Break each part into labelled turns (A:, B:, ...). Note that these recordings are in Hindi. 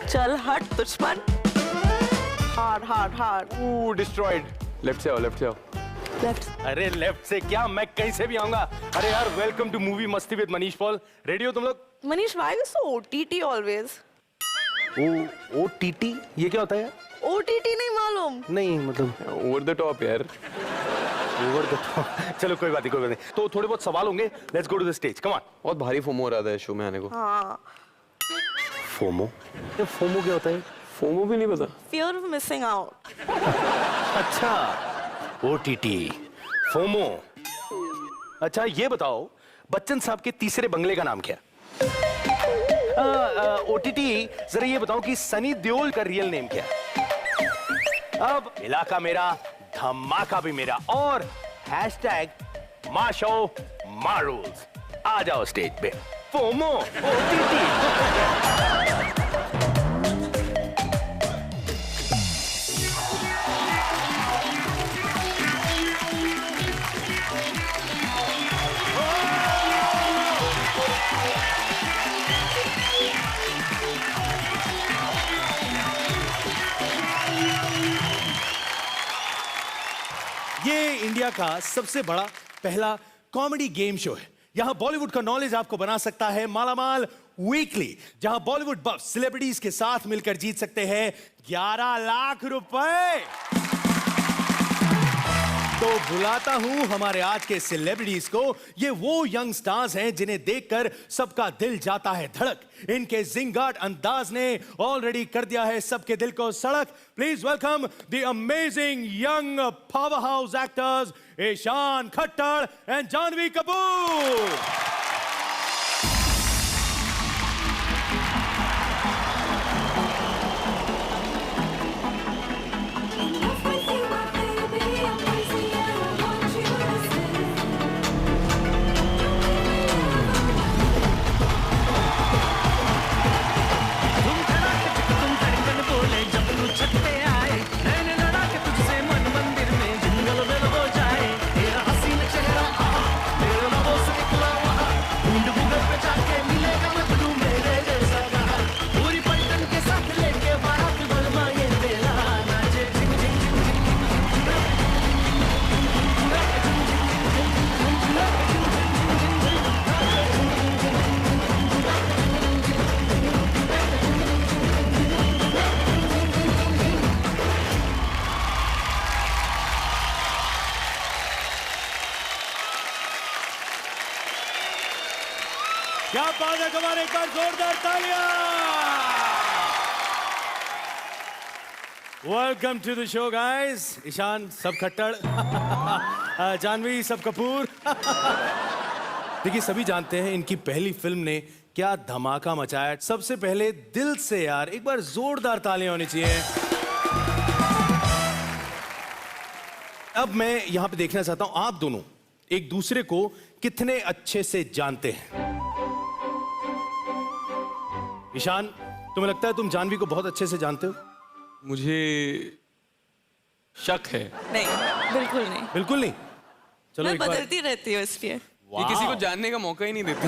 A: चल हट दुश्मन। Hard hard hard.
B: Destroyed. Left से आओ, लेफ्ट से आओ।
A: लेफ्ट।
C: अरे लेफ्ट से क्या, मैं कहीं से भी आऊंगा। अरे यार, वेलकम टू मूवी मस्ती विद मनीष पॉल। रेडी हो तुम लोग?
A: Manish, why you so OTT always?
C: OTT ये क्या होता है यार?
A: OTT नहीं मालूम?
C: नहीं मतलब
B: ओवर द टॉप यार।
C: Over the top. चलो कोई बात नहीं। तो थोड़े बहुत सवाल होंगे। Let's go to the stage, come on.
B: बहुत भारी फोमो हो रहा था शो में आने को।
A: हाँ।
C: फोमो? ये फोमो क्या होता है?
B: फोमो भी नहीं पता।
A: Fear of missing out.
C: अच्छा, OTT, फोमो। अच्छा ये बताओ, बच्चन साहब के तीसरे बंगले का नाम क्या? OTT जरा ये बताओ कि सनी देओल का रियल नेम क्या है? अब इलाका मेरा, धमाका भी मेरा और हैशटैग माँ शो माँ रूल्स। आ जाओ स्टेज पे। FOMO, OTT।
D: ये इंडिया का सबसे बड़ा पहला कॉमेडी गेम शो है। यहां बॉलीवुड का नॉलेज आपको बना सकता है मालामाल वीकली, जहां बॉलीवुड बफ सेलिब्रिटीज के साथ मिलकर जीत सकते हैं 11 लाख रुपए। तो बुलाता हूं हमारे आज के सेलिब्रिटीज को। ये वो यंग स्टार्स हैं जिन्हें देखकर सबका दिल जाता है धड़क। इनके जिंगाट अंदाज ने ऑलरेडी कर दिया है सबके दिल को सड़क। Please welcome the amazing young powerhouse actors Ishaan Khatter and Janhvi Kapoor. क्या बात है, हमारे एक बार जोरदार तालियां। Welcome to the show guys. Ishaan सब खट्टर, जानवी सब कपूर। देखिए सभी जानते हैं इनकी पहली फिल्म ने क्या धमाका मचाया। सबसे पहले दिल से यार एक बार जोरदार तालियां होनी चाहिए। अब मैं यहां पे देखना चाहता हूं आप दोनों एक दूसरे को कितने अच्छे से जानते हैं। ईशान, तुम्हें लगता है तुम जानवी को बहुत अच्छे से जानते हो?
B: मुझे शक है।
A: नहीं, बिल्कुल नहीं।
D: बिल्कुल नहीं। चलो
A: मैं
D: एक बार।
A: बदलती रहती हूँ इसलिए।
B: ये किसी को जानने का मौका ही नहीं देती।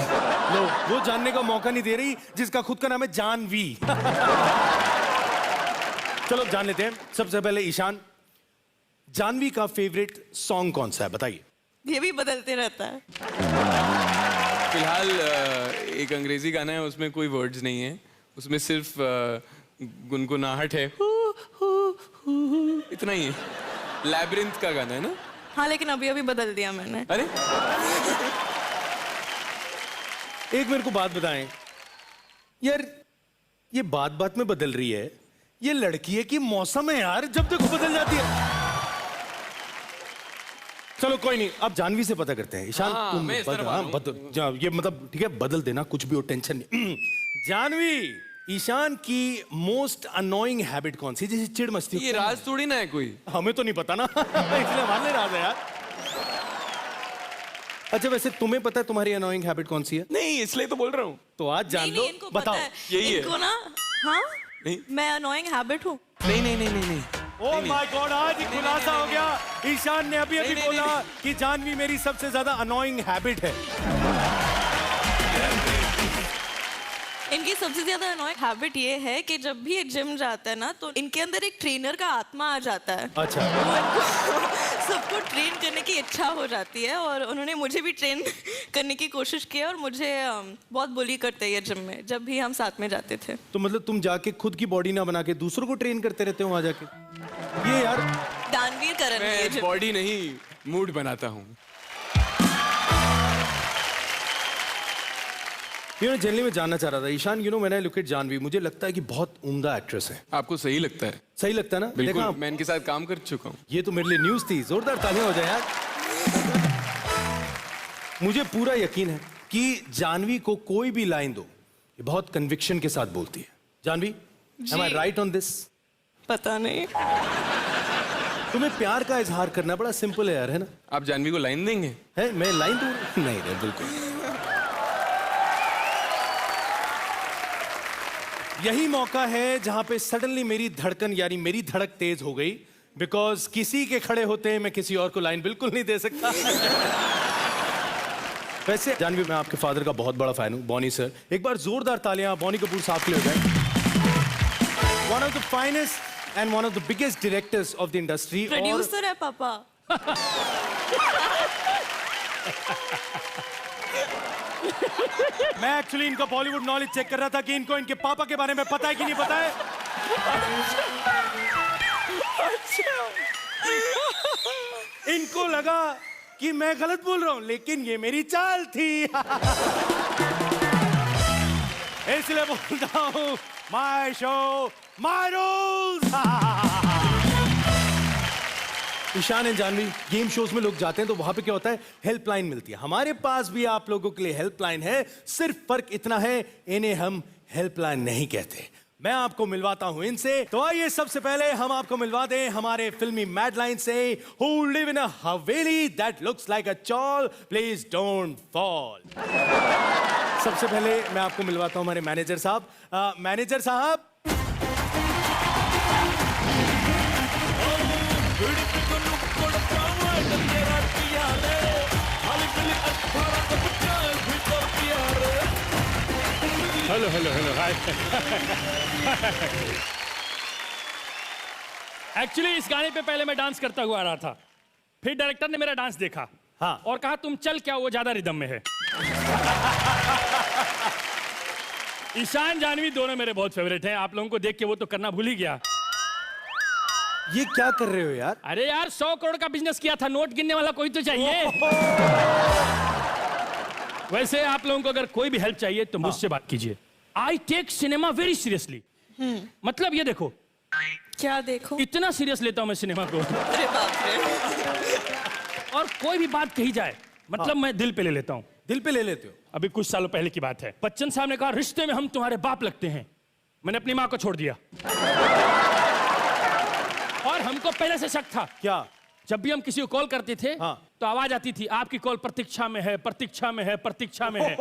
D: लो, वो जानने का मौका नहीं दे रही जिसका खुद का नाम है जानवी। चलो जान लेते हैं। सबसे पहले ईशान, जानवी का फेवरेट सॉन्ग कौन सा है बताइए।
A: ये भी बदलते रहता है।
B: फिलहाल एक अंग्रेजी गाना है, उसमें कोई वर्ड्स नहीं है, उसमें सिर्फ गुनगुनाहट है, इतना ही है। लैब्रिंथ का गाना है ना?
A: हाँ, लेकिन अभी अभी बदल दिया मैंने।
B: अरे
D: एक मेरे को बात बताएं यार, ये बात बात में बदल रही है। ये लड़की है कि मौसम है यार, जब देखो बदल जाती है। चलो कोई नहीं, अब जानवी से पता करते हैं। ईशान
B: हाँ,
D: तुम
B: मैं इस तरह मानूं।
D: ये मतलब ठीक है, बदल देना कुछ भी हो, टेंशन नहीं। जानवी, ईशान की मोस्ट अनोइंग हैबिट कौन सी, जैसे चिड़ मस्ती?
B: ये राज थोड़ी ना है कोई।
D: हमें तो नहीं पता ना। इसलिए मान ले राज है यार। अच्छा वैसे तुम्हें पता है तुम्हारी अनोइंग हैबिट कौन सी है?
B: नहीं, इसलिए तो बोल रहा हूँ।
D: तो आज जान
A: नहीं,
D: लो।
A: नहीं, इनको पता
D: बताओ।
A: है।
B: यही है।
A: इनको ना, हाँ,
B: नहीं।
A: मैं अनोइंग हैबिट हूँ।
B: नहीं नहीं नहीं नहीं नहीं।
D: ओह माय गॉड, आज एक खुलासा हो गया। ईशान ने अभी अभी
B: नहीं,
D: बोला
B: नहीं,
D: कि जानवी मेरी सबसे ज्यादा अनोइंग हैबिट है।
A: इनकी सबसे ज्यादा अनोइंग हैबिट ये है कि जब भी ये जिम जाता है ना तो इनके अंदर एक ट्रेनर का आत्मा आ जाता है।
D: अच्छा।
A: वो इनको सबको ट्रेन करने की इच्छा हो जाती है और उन्होंने मुझे भी ट्रेन करने की कोशिश की और मुझे बहुत बुली करते हैं ये जिम में जब भी हम साथ में जाते थे।
D: तो मतलब तुम जाके खुद की बॉडी ना बना के दूसरों को ट्रेन करते रहते हो वहां जाके? ये यार
A: दानवीर करण है ये
B: मैं
A: जिम।
B: बॉडी नहीं मूड बनाता हूँ।
D: जनरली मैं जानना चाह रहा था Ishaan, when I look at Janhvi मुझे लगता है कि बहुत उम्दा एक्ट्रेस है।
B: आपको सही लगता है?
D: सही लगता है ना?
B: बिल्कुल,
D: देखा
B: मैं इनके साथ काम कर चुका हूँ।
D: ये तो मेरे लिए न्यूज़ थी। जोरदार तालियां हो जाए यार। मुझे पूरा यकीन है कि जानवी को कोई भी लाइन दो ये बहुत कन्विक्शन के साथ बोलती है। Janvi, am I right on this?
A: पता नहीं।
D: तुम्हें प्यार का इजहार करना बड़ा सिंपल है यार, है ना?
B: आप जानवी को लाइन देंगे?
D: है मैं लाइन दूं? नहीं नहीं बिल्कुल। यही मौका है जहां पे सडनली मेरी धड़कन यानी मेरी धड़क तेज हो गई, बिकॉज किसी के खड़े होते मैं किसी और को लाइन बिल्कुल नहीं दे सकता। वैसे जानवी, मैं आपके फादर का बहुत बड़ा फैन हूं, बॉनी सर। एक बार जोरदार तालियां बॉनी कपूर साहब के लिए हो जाए। One of the finest and one of the biggest directors of the industry.
A: Producer है पापा।
D: मैं एक्चुअली इनका बॉलीवुड नॉलेज चेक कर रहा था कि इनको इनके पापा के बारे में पता है कि नहीं पता है। इनको लगा कि मैं गलत बोल रहा हूं, लेकिन ये मेरी चाल थी। इसलिए बोलता हूं my show my rules. Ishaan and Janhvi, game shows में लोग जाते हैं तो वहां पे क्या होता है, हेल्पलाइन मिलती है। हमारे पास भी आप लोगों के लिए हेल्पलाइन है, सिर्फ फर्क इतना है इन्हें हम हेल्पलाइन नहीं कहते। मैं आपको मिलवाता हूं इनसे। तो आइए सबसे पहले हम आपको मिलवा दें हमारे फिल्मी मैडलाइन से, who live in a Haveli that looks like a chawl, please don't fall. सबसे पहले मैं आपको मिलवाता हूं हमारे मैनेजर साहब। मैनेजर साहब,
E: hello hello hello hi. Actually इस गाने पे पहले मैं डांस करता हुआ आ रहा था, फिर डायरेक्टर ने मेरा डांस देखा,
D: हाँ,
E: और कहा तुम चल, क्या वो ज्यादा रिदम में है। ईशान जानवी दोनों मेरे बहुत फेवरेट हैं, आप लोगों को देख के वो तो करना भूल ही गया।
D: ये क्या कर रहे हो यार?
E: अरे यार 100 करोड़ का बिजनेस किया था, नोट गिनने वाला कोई तो चाहिए। वैसे आप लोगों को अगर कोई भी हेल्प चाहिए तो मुझसे बात कीजिए। I take cinema very seriously. मतलब ये देखो।
A: क्या देखो?
E: इतना सीरियस लेता हूं मैं सिनेमा को।
A: अरे बाप रे।
E: और कोई भी बात कही जाए मतलब मैं दिल पे ले लेता हूं।
D: दिल पे ले लेते हो?
E: अभी कुछ सालों पहले की बात है, बच्चन साहब ने कहा रिश्ते में हम तुम्हारे बाप लगते हैं। मैंने अपनी माँ को छोड़ दिया। और हमको पहले से शक था।
D: क्या?
E: जब भी हम किसी को कॉल करते थे,
D: हाँ,
E: तो आवाज आती थी आपकी कॉल प्रतीक्षा में है, प्रतीक्षा में है, प्रतीक्षा में है।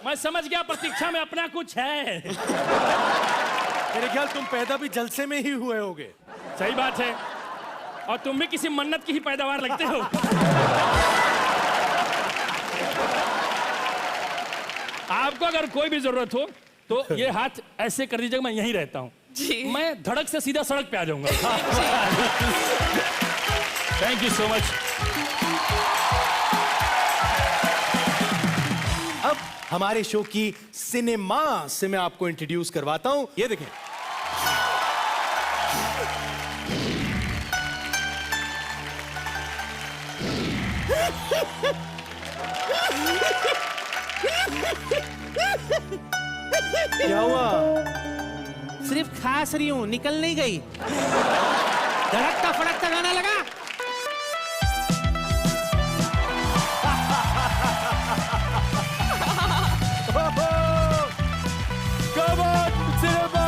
E: मैं समझ गया प्रतीक्षा में अपना कुछ है।
D: मेरे ख्याल तुम पैदा भी जलसे में ही हुए होगे।
E: सही बात है, और तुम भी किसी मन्नत की ही पैदावार लगते हो। आपको अगर कोई भी जरूरत हो तो ये हाथ ऐसे कर दीजिएगा, मैं यहीं रहता हूं
A: जी।
E: मैं धड़क से सीधा सड़क पे आ जाऊंगा। Thank you so much.
D: अब हमारे शो की सिनेमा से मैं आपको इंट्रोड्यूस करवाता हूं। ये देखें, क्या हुआ?
F: सिर्फ खास रही हूँ, निकल नहीं गई। धड़कता फड़कता गाना लगा।
D: Come on, cinema!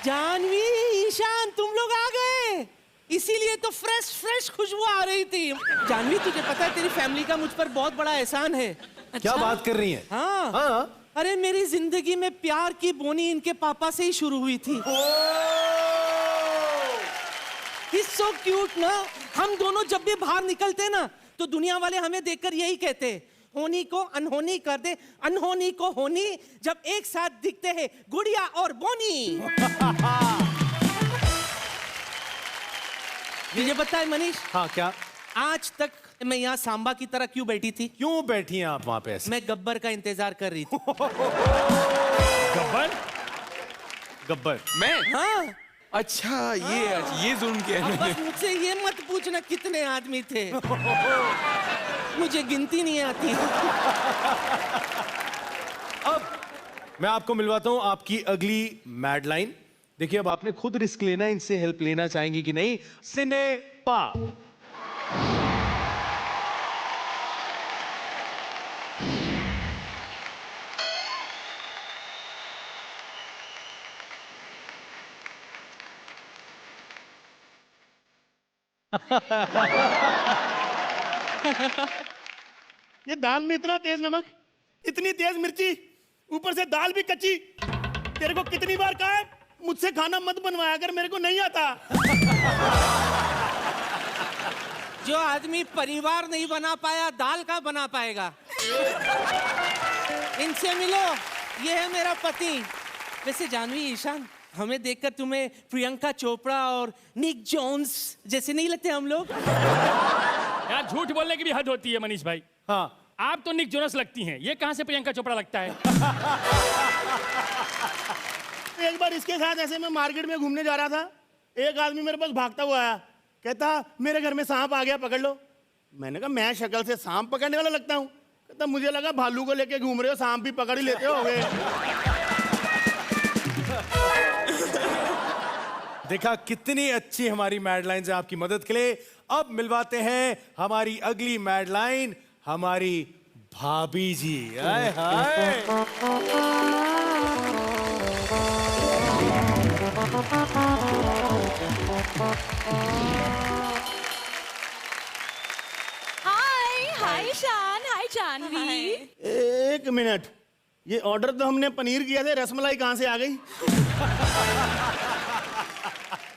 F: Janvi, Ishan, तुम लोग आ गए, इसीलिए तो फ्रेश फ्रेश खुशबू आ रही थी। जानवी, तुझे पता है तेरी फैमिली का मुझ पर बहुत बड़ा एहसान है।
D: क्या बात कर रही है?
F: हाँ,
D: हाँ।
F: अरे मेरी जिंदगी में प्यार की बोनी इनके पापा से ही शुरू हुई थी। He's so cute ना। हम दोनों जब भी बाहर निकलते ना तो दुनिया वाले हमें देखकर यही कहते हैं, होनी को अनहोनी कर दे, अनहोनी को होनी, जब एक साथ दिखते हैं गुड़िया और बोनी। मुझे पता है मनीष,
D: हाँ क्या?
F: आज तक मैं यहाँ सांबा की तरह क्यों बैठी थी?
D: क्यों बैठी हैं आप वहां पे ऐसे?
F: मैं गब्बर का इंतजार कर रही थी।
E: गब्बर?
D: गब्बर?
B: मैं?
F: हाँ,
B: अच्छा ये जुल्म किया
F: अब
B: है
F: बस मुझसे ये मत पूछना कितने आदमी थे। मुझे गिनती नहीं आती।
D: अब मैं आपको मिलवाता हूं आपकी अगली मैडलाइन। देखिए अब आपने खुद रिस्क लेना है, इनसे हेल्प लेना चाहेंगी कि नहीं? सिनेपा।
G: ये दाल में इतना तेज नमक, इतनी तेज मिर्ची, ऊपर से दाल भी कच्ची। तेरे को कितनी बार कहा है मुझसे खाना मत बनवाया कर, मेरे को नहीं आता।
F: जो आदमी परिवार नहीं बना पाया दाल का बना पाएगा। इनसे मिलो, ये है मेरा पति। वैसे जानवी, ईशान, हमें देखकर तुम्हें प्रियंका चोपड़ा और निक जोन्स जैसे नहीं लगते हम लोग?
E: यार झूठ बोलने की भी हद होती है मनीष भाई।
D: हाँ,
E: आप तो निक जोनस लगती हैं, ये कहां से प्रियंका चोपड़ा लगता है?
G: एक बार इसके साथ ऐसे मैं मार्केट में घूमने जा रहा था, एक आदमी मेरे पास भागता हुआ आया, कहता मेरे घर में सांप आ गया, पकड़ लो। मैंने कहा मैं शक्ल से सांप पकड़ने वाला लगता हूँ? कहता मुझे लगा भालू को लेके घूम रहे हो, सांप भी पकड़ ही लेते होगे।
D: देखा कितनी अच्छी हमारी मैडलाइंस है आपकी मदद के लिए। अब मिलवाते हैं हमारी अगली मैडलाइन, हमारी भाभी जी। हाय हाय।
H: हाय शान, हाय जानवी।
G: एक मिनट, ये ऑर्डर तो हमने पनीर किया था, रसमलाई कहाँ से आ गई?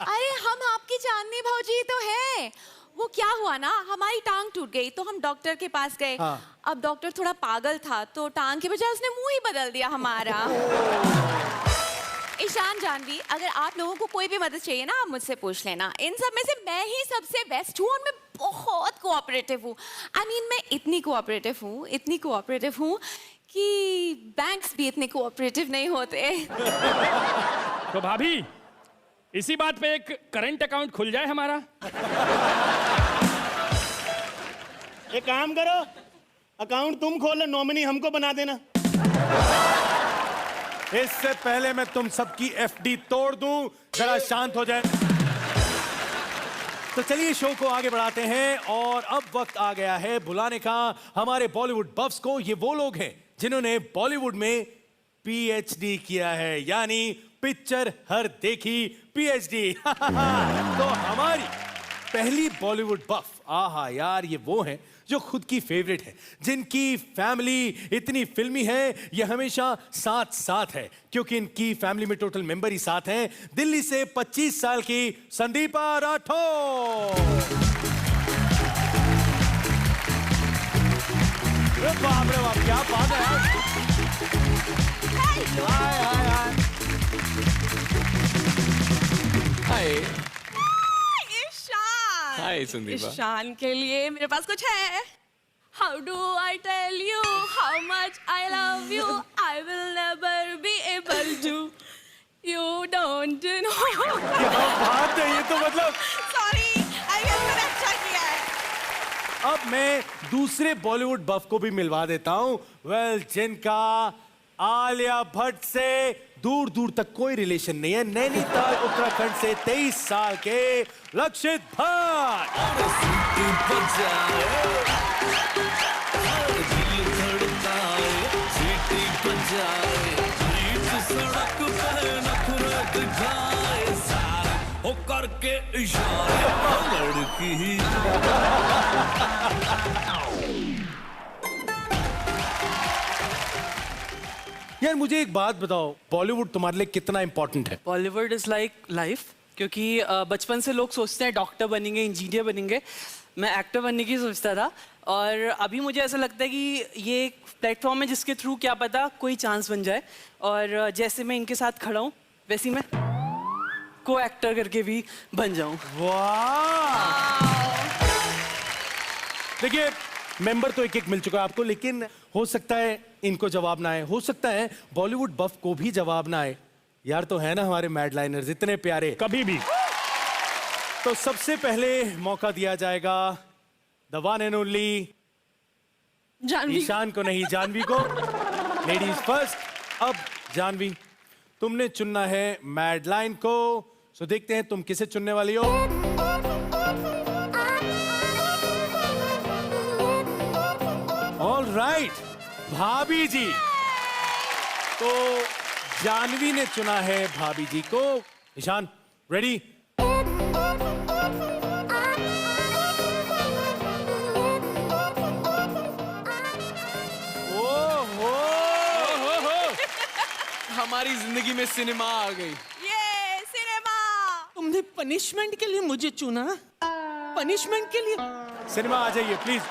H: अरे हम आपकी चांदनी भौजी तो है। वो क्या हुआ ना, हमारी टांग टूट गई तो हम डॉक्टर के पास गए।
D: हाँ।
H: अब डॉक्टर थोड़ा पागल था तो टांग के बजाय उसने मुंह ही बदल दिया हमारा। ईशान, जानवी, अगर आप लोगों को कोई भी मदद चाहिए ना, आप मुझसे पूछ लेना। इन सब में से मैं ही सबसे बेस्ट हूँ और मैं बहुत कोऑपरेटिव हूँ। मैं इतनी कोऑपरेटिव हूँ कि बैंक्स भी इतने कोऑपरेटिव नहीं होते।
E: तो भाभी, इसी बात पे एक करंट अकाउंट खुल जाए हमारा।
G: एक काम करो, अकाउंट तुम खोलो, नॉमिनी हमको बना देना।
D: इससे पहले मैं तुम सबकी एफडी तोड़ दूं, जरा शांत हो जाए। तो चलिए शो को आगे बढ़ाते हैं और अब वक्त आ गया है बुलाने का हमारे बॉलीवुड बफ्स को। ये वो लोग हैं जिन्होंने बॉलीवुड में पीएचडी किया है, यानी पिक्चर हर देखी पीएचडी। तो हमारी पहली बॉलीवुड बफ, आहा यार, ये वो हैं जो खुद की फेवरेट है, जिनकी फैमिली इतनी फिल्मी है, ये हमेशा साथ साथ है, क्योंकि इनकी फैमिली में टोटल मेंबर ही साथ हैं। दिल्ली से 25 साल की संदीपा राठौर। बाप रे बाप, क्या बात है यार। हाय हाय हाय।
B: हाय
H: ईशान,
B: हाय संदीपा।
H: ईशान के लिए मेरे पास कुछ है। How do I tell you how much I love you? I will never be able to. You don't know.
D: क्या बात है, ये तो मतलब।
H: Sorry, I guess मैंने अच्छा किया है।
D: अब मैं दूसरे बॉलीवुड बफ को भी मिलवा देता हूं। वेल, जिनका आलिया भट्ट से दूर दूर तक कोई रिलेशन नहीं है, नैनीताल उत्तराखंड से 23 साल के लक्षित भट्ट।
I: करके इशारे लड़की।
D: यार मुझे एक बात बताओ, बॉलीवुड तुम्हारे लिए कितना इंपॉर्टेंट है?
A: Bollywood is like life.
J: क्योंकि बचपन से लोग सोचते हैं डॉक्टर बनेंगे, इंजीनियर बनेंगे। मैं एक्टर बनने की सोचता था और अभी मुझे ऐसा लगता है कि ये एक प्लेटफॉर्म है जिसके थ्रू क्या पता कोई चांस बन जाए। और जैसे मैं इनके साथ खड़ा हूँ वैसे ही मैं को एक्टर करके भी बन जाऊँ।
D: वाह! देखिए मेंबर तो एक एक मिल चुका है आपको, लेकिन हो सकता है इनको जवाब ना आए, हो सकता है बॉलीवुड बफ को भी जवाब ना आए। यार तो है ना हमारे मैड लाइनर्स इतने प्यारे।
E: कभी भी।
D: तो सबसे पहले मौका दिया जाएगा the one and only
A: Janhvi.
D: Ishaan को नहीं, जानवी को। Ladies first. अब जानवी तुमने चुनना है मैड लाइन को, सो देखते हैं तुम किसे चुनने वाली हो। ऑल राइट, भाभी जी। तो जानवी ने चुना है भाभी जी को। ईशान रेडी?
B: हमारी जिंदगी में सिनेमा आ गई।
H: ये सिनेमा।
F: तुमने पनिशमेंट के लिए मुझे चुना? पनिशमेंट के लिए?
D: सिनेमा आ जाइए प्लीज।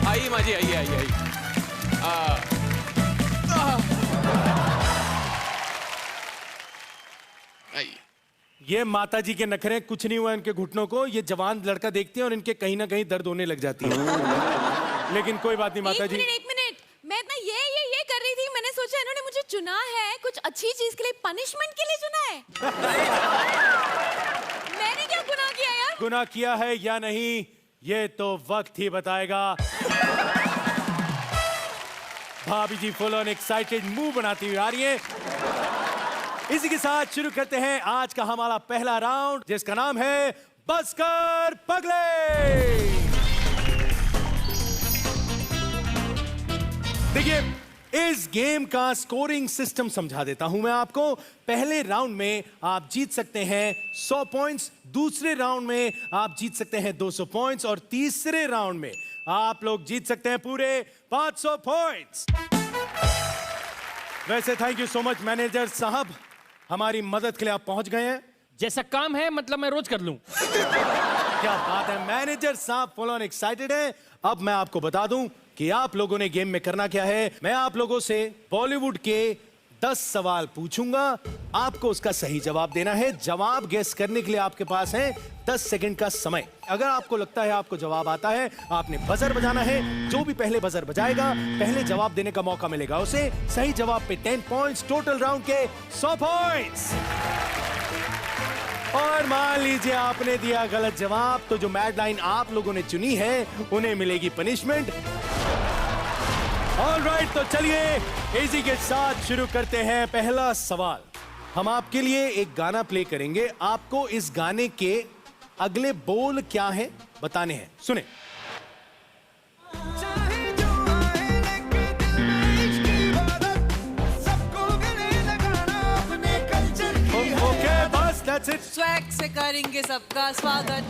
B: आइए माजी, आइए आइए आइए। आइए।
D: ये माता जी के नखरे, कुछ नहीं हुआ इनके घुटनों को। ये जवान लड़का देखते हैं और इनके कहीं ना कहीं दर्द होने लग जाती है। लेकिन कोई बात नहीं माता जी।
H: एक मिनट, मैं इतना ये कर रही थी, मैंने सोचा इन्होंने मुझे चुना है कुछ अच्छी चीज के लिए, पनिशमेंट के लिए चुना है। मैंने क्या गुनाह किया यार?
D: गुनाह किया है या नहीं ये तो वक्त ही बताएगा। भाभी जी फुल ऑन एक्साइटेड मुंह बनाती हुई आ रही है। इसी के साथ शुरू करते हैं आज का हमारा पहला राउंड, जिसका नाम है बसकर पगले। देखिए इस गेम का स्कोरिंग सिस्टम समझा देता हूं मैं आपको। पहले राउंड में आप जीत सकते हैं 100 पॉइंट्स, दूसरे राउंड में आप जीत सकते हैं 200 पॉइंट्स और तीसरे राउंड में आप लोग जीत सकते हैं पूरे 500 पॉइंट्स। वैसे thank you so much manager साहब, हमारी मदद के लिए आप पहुंच गए हैं।
E: जैसा काम है मतलब मैं रोज कर लूं।
D: क्या बात है, मैनेजर साहब फुल ऑन एक्साइटेड है। अब मैं आपको बता दूं कि आप लोगों ने गेम में करना क्या है। मैं आप लोगों से बॉलीवुड के 10 सवाल पूछूंगा, आपको उसका सही जवाब देना है। जवाब गेस करने के लिए आपके पास है 10 सेकंड का समय। अगर आपको लगता है आपको जवाब आता है, आपने बजर बजाना है। जो भी पहले बजर बजाएगा पहले जवाब देने का मौका मिलेगा उसे। सही जवाब पे 10 पॉइंट्स, टोटल राउंड के 100 पॉइंट्स। और मान लीजिए आपने दिया गलत जवाब, तो जो मैड लाइन आप लोगों ने चुनी है उन्हें मिलेगी पनिशमेंट। ऑलराइट, तो चलिए इसी के साथ शुरू करते हैं पहला सवाल। हम आपके लिए एक गाना प्ले करेंगे, आपको इस गाने के अगले बोल क्या हैं बताने हैं। सुने। ओके बस दैट्स इट।
J: स्वैग से करेंगे सबका स्वागत।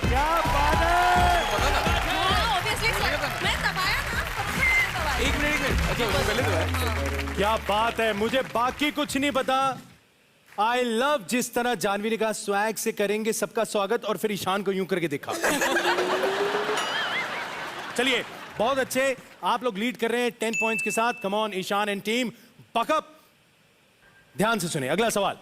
D: क्या बात है।
H: ऑब्वियसली मैं दबाया ना,
B: एक मिनट। अच्छा वो पहले तो है।
D: क्या बात है, मुझे बाकी कुछ नहीं पता। आई लव जिस तरह जानवी ने कहा स्वैग से करेंगे सबका स्वागत और फिर ईशान को यूं करके देखा। चलिए बहुत अच्छे, आप लोग लीड कर रहे हैं 10 पॉइंट्स के साथ। Come on Ishaan and team, buck up. ध्यान से सुने अगला सवाल।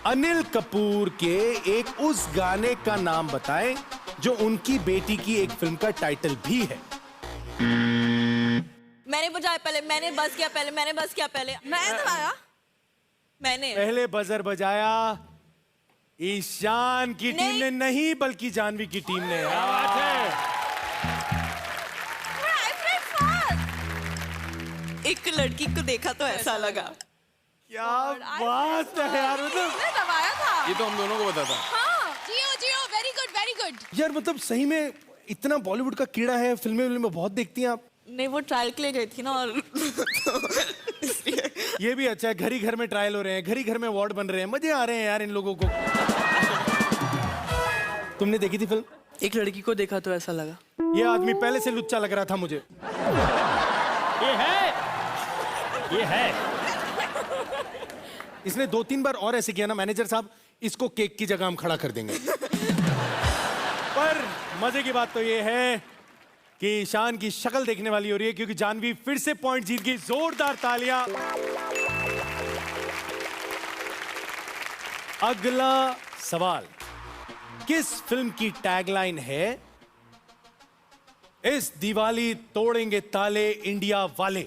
D: अनिल कपूर के एक उस गाने का नाम बताएं जो उनकी बेटी की एक फिल्म का टाइटल भी है।
A: मैंने बजाया पहले, मैंने बस किया पहले, मैंने बस किया पहले। मैं दबाया, मैंने
D: पहले बजर बजाया ईशान की टीम ने नहीं, बल्कि जानवी की टीम ने। क्या बात है।
A: एक लड़की को देखा तो ऐसा लगा।
D: क्या बात है यार, मतलब
H: मैं दबाया था।
B: ये तो हम दोनों को पता था।
H: हाँ, जियो वेरी गुड वेरी गुड।
D: यार मतलब सही में इतना बॉलीवुड का कीड़ा है, फिल्में में बहुत देखती हैं आप।
A: नहीं, वो ट्रायल के लिए गई थी ना और
D: ये भी अच्छा है, घर ही घर में ट्रायल हो रहे हैं, घर ही घर में अवार्ड बन रहे हैं, मजे आ रहे हैं यार इन लोगों को। तुमने देखी थी फिल्म?
J: एक लड़की को देखा तो ऐसा लगा।
D: ये आदमी पहले से लुच्चा लग रहा था मुझे।
E: ये है
D: इसने 2-3 बार और ऐसे किया ना मैनेजर साहब, इसको केक की जगह हम खड़ा कर देंगे। पर मजे की बात तो ये है कि ईशान की शक्ल देखने वाली हो रही है, क्योंकि जानवी फिर से पॉइंट जीत गई। जोरदार तालियां। अगला सवाल, किस फिल्म की टैगलाइन है इस दिवाली तोड़ेंगे ताले इंडिया वाले?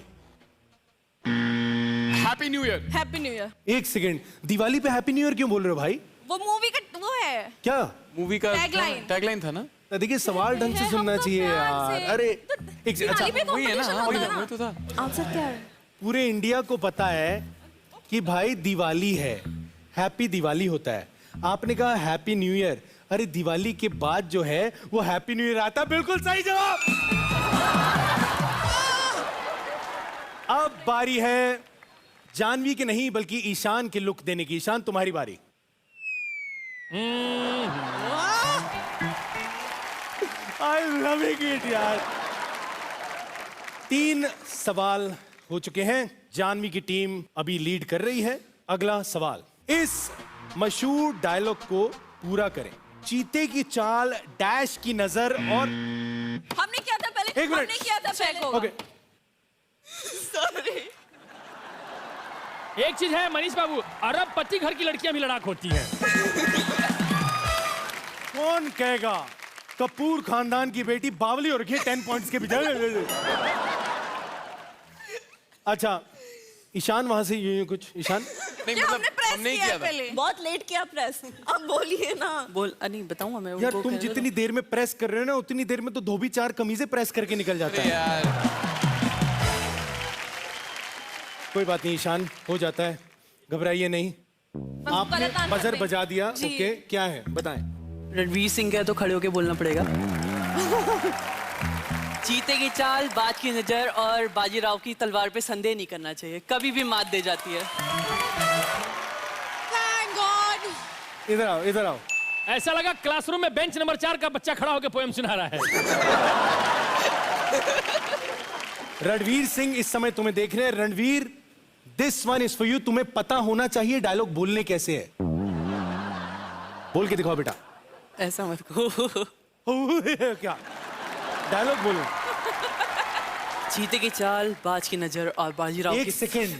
B: Happy new year.
A: Happy new year.
D: एक सेकेंड, दिवाली पे हैप्पी न्यू ईयर क्यों बोल रहे हो भाई?
H: वो मूवी का वो है
D: क्या
B: मूवी का
H: Tagline।
B: टैगलाइन था ना?
D: तो देखिए सवाल ढंग से
H: हम
D: सुनना
H: तो
D: चाहिए
H: प्यार
D: यार।
H: से-
D: अरे
H: तो
D: एक से, अच्छा
H: दिवाली पे
B: वही है ना,
H: competition
B: वही
H: होता
B: था,
H: है
B: वही तो था।
H: आंसर क्या है?
D: पूरे इंडिया को पता है कि भाई दिवाली है, हैप्पी दिवाली होता है। आपने कहा हैप्पी न्यू ईयर। अरे दिवाली के बाद जो है वो हैप्पी न्यू ईयर आता है। बिल्कुल सही जवाब। अब बारी है जानवी के नहीं बल्कि ईशान के लुक देने की। ईशान तुम्हारी बारी। आई लविंग इट यार। 3 सवाल हो चुके हैं। जानवी की टीम अभी लीड कर रही है। अगला सवाल, इस मशहूर डायलॉग को पूरा करें। चीते की चाल, डैश की नजर और
H: हमने किया था पहले।
D: एक मिनट।
H: हमने किया था पहले।
D: Okay
A: sorry.
E: एक चीज है मनीष बाबू, अरबपति घर की लड़कियां भी लड़ाक होती हैं।
D: कौन कहेगा कपूर खानदान की बेटी बावली हो रखी है 10 पॉइंट्स के पीछे। अच्छा ईशान वहां से यूं कुछ। ईशान
B: नहीं
H: क्या हमने प्रेस
B: हमने ही
H: किया
B: किया था।
H: पहले?
A: बहुत लेट किया प्रेस, अब बोलिए ना।
J: बोल नहीं बताऊंगा मैं
D: यार
J: उनको
D: तुम
J: कहने दो।
D: जितनी देर में प्रेस कर रहे हो ना उतनी देर में तो धोबी 4 कमीजें प्रेस करके निकल जाता है।
B: यार
D: कोई बात नहीं ईशान, हो जाता है, घबराइए नहीं। आपने
H: गलत आंसर
D: बजर
H: नहीं।
D: बजा दिया।
H: जी।
D: ओके क्या है बताएं।
J: रणवीर सिंह का तो खड़े होके बोलना पड़ेगा। चीते की चाल, बाज की नजर और बाजीराव की तलवार पे संदेह नहीं करना चाहिए, कभी भी मात दे जाती है।
H: Thank God।
D: इधर आओ इधर आओ।
E: ऐसा लगा क्लासरूम में बेंच नंबर 4 का बच्चा खड़ा होकर पोएम सुना रहा है।
D: रणवीर सिंह इस समय तुम्हें देख रहे हैं। Ranveer, this one is for you. तुम्हें पता होना चाहिए डायलॉग बोलने कैसे है। बोल के दिखाओ बेटा।
J: ऐसा मत कहो।
D: क्या डायलॉग बोलो।
J: चीते की चाल, बाज की नजर और बाजीराव
D: एक
J: की
D: सेकेंड,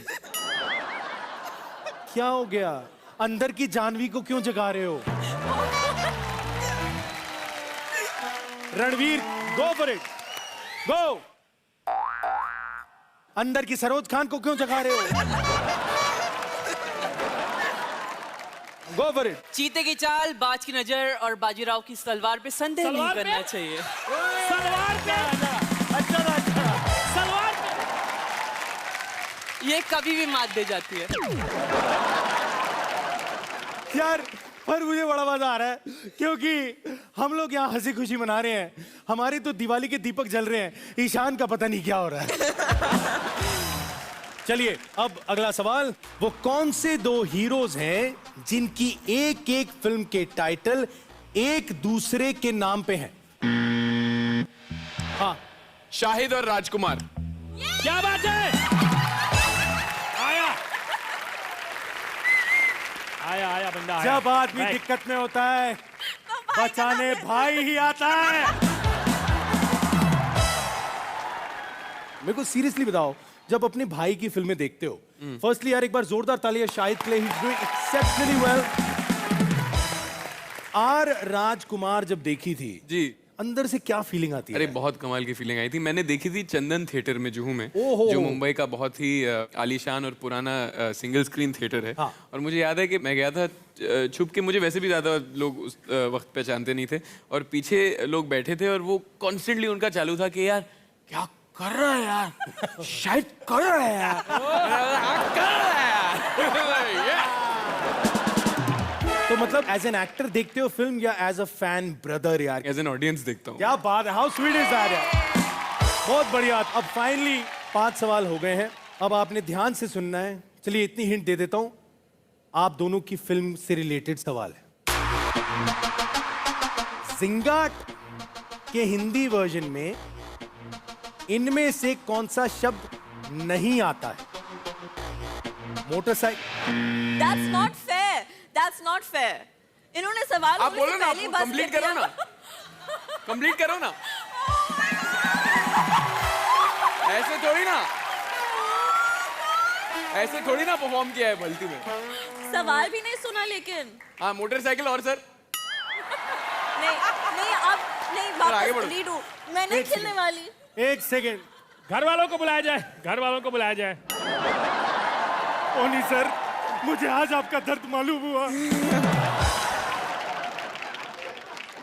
D: क्या हो गया? अंदर की जानवी को क्यों जगा रहे हो? रणवीर, गो फॉर इट, गो। अंदर की सरोज खान को क्यों जगा रहे हो? Go for it.
J: चीते की चाल, बाज की नजर और बाजीराव की तलवार पे संदेह नहीं
E: तलवार पे?
J: करना चाहिए।
E: सलवार पे
D: अच्छा था, अच्छा।
E: सलवार पे
J: ये कभी भी मात दे जाती है।
D: यार पर मुझे बड़ा मजा आ रहा है क्योंकि हम लोग यहाँ हंसी खुशी मना रहे हैं। हमारे तो दिवाली के दीपक जल रहे हैं, ईशान का पता नहीं क्या हो रहा है। चलिए अब अगला सवाल, वो कौन से 2 हीरोज हैं जिनकी एक एक फिल्म के टाइटल एक दूसरे के नाम पे हैं? हाँ
B: शाहिद और राजकुमार।
E: क्या बात है? आया आया आया बंदा आया।
D: जब आदमी
E: Right.
D: दिक्कत में होता है बचाने भाई ही आता है। मेरे को सीरियसली बताओ, जब अपने भाई की फिल्में देखते हो, फर्स्टली यार एक बार जोरदार तालियां शाहिद के लिए। He is doing exceptionally well. R Rajkumar जब देखी थी
B: जी
D: अंदर से क्या फीलिंग आती है?
B: अरे बहुत कमाल की फीलिंग आई थी। मैंने देखी थी चंदन थिएटर में जुहू में,
D: ओहो।
B: जो मुंबई का बहुत ही आलीशान और पुराना सिंगल स्क्रीन थिएटर है।
D: हाँ।
B: और मुझे याद है कि मैं गया था छुप के, मुझे वैसे भी ज़्यादा लोग उस वक्त पहचानते नहीं थे, और पीछे लोग बैठे थे और वो कॉन्स्टेंटली उनका चालू था कि यार क्या कर रहा है यार, शायद कर रहा है यार, कर रहा है यार।
D: तो मतलब एज एन एक्टर देखते हो फिल्म या एज अ फैन ब्रदर? यार
B: एज एन ऑडियंस देखता हूँ।
D: क्या बात है, हाउ स्वीट इज दैट यार। बहुत बढ़िया। अब फाइनली 5 सवाल हो गए हैं। अब आपने ध्यान से सुनना है। चलिए इतनी हिंट दे देता हूं, आप दोनों की फिल्म से रिलेटेड सवाल है। जिंगाट के हिंदी वर्जन में इनमें से कौन सा शब्द नहीं आता है? Motorcycle,
A: That's not fair. That's not fair. इन्होंने सवाल
B: आप
A: बोलने
B: बोलो
A: से
B: ना,
A: पहले ही बस
B: कंप्लीट
A: कर
B: करो
A: दिया।
B: ना, कंप्लीट करो ना। ऐसे थोड़ी ना, ऐसे थोड़ी ना परफॉर्म किया है बल्टी में।
A: सवाल भी नहीं सुना लेकिन।
B: हाँ, मोटरसाइकिल और सर।
A: नहीं नहीं अब नहीं
B: आगे
A: वापस
B: बढ़ो।
A: लीड हूँ। मैं नहीं खेलने वाली।
D: एक सेकेंड।
E: घर वालों को बुलाया जाए, घर वालों को बुलाया जाए।
D: ओनी सर, मुझे आज आपका दर्द मालूम हुआ।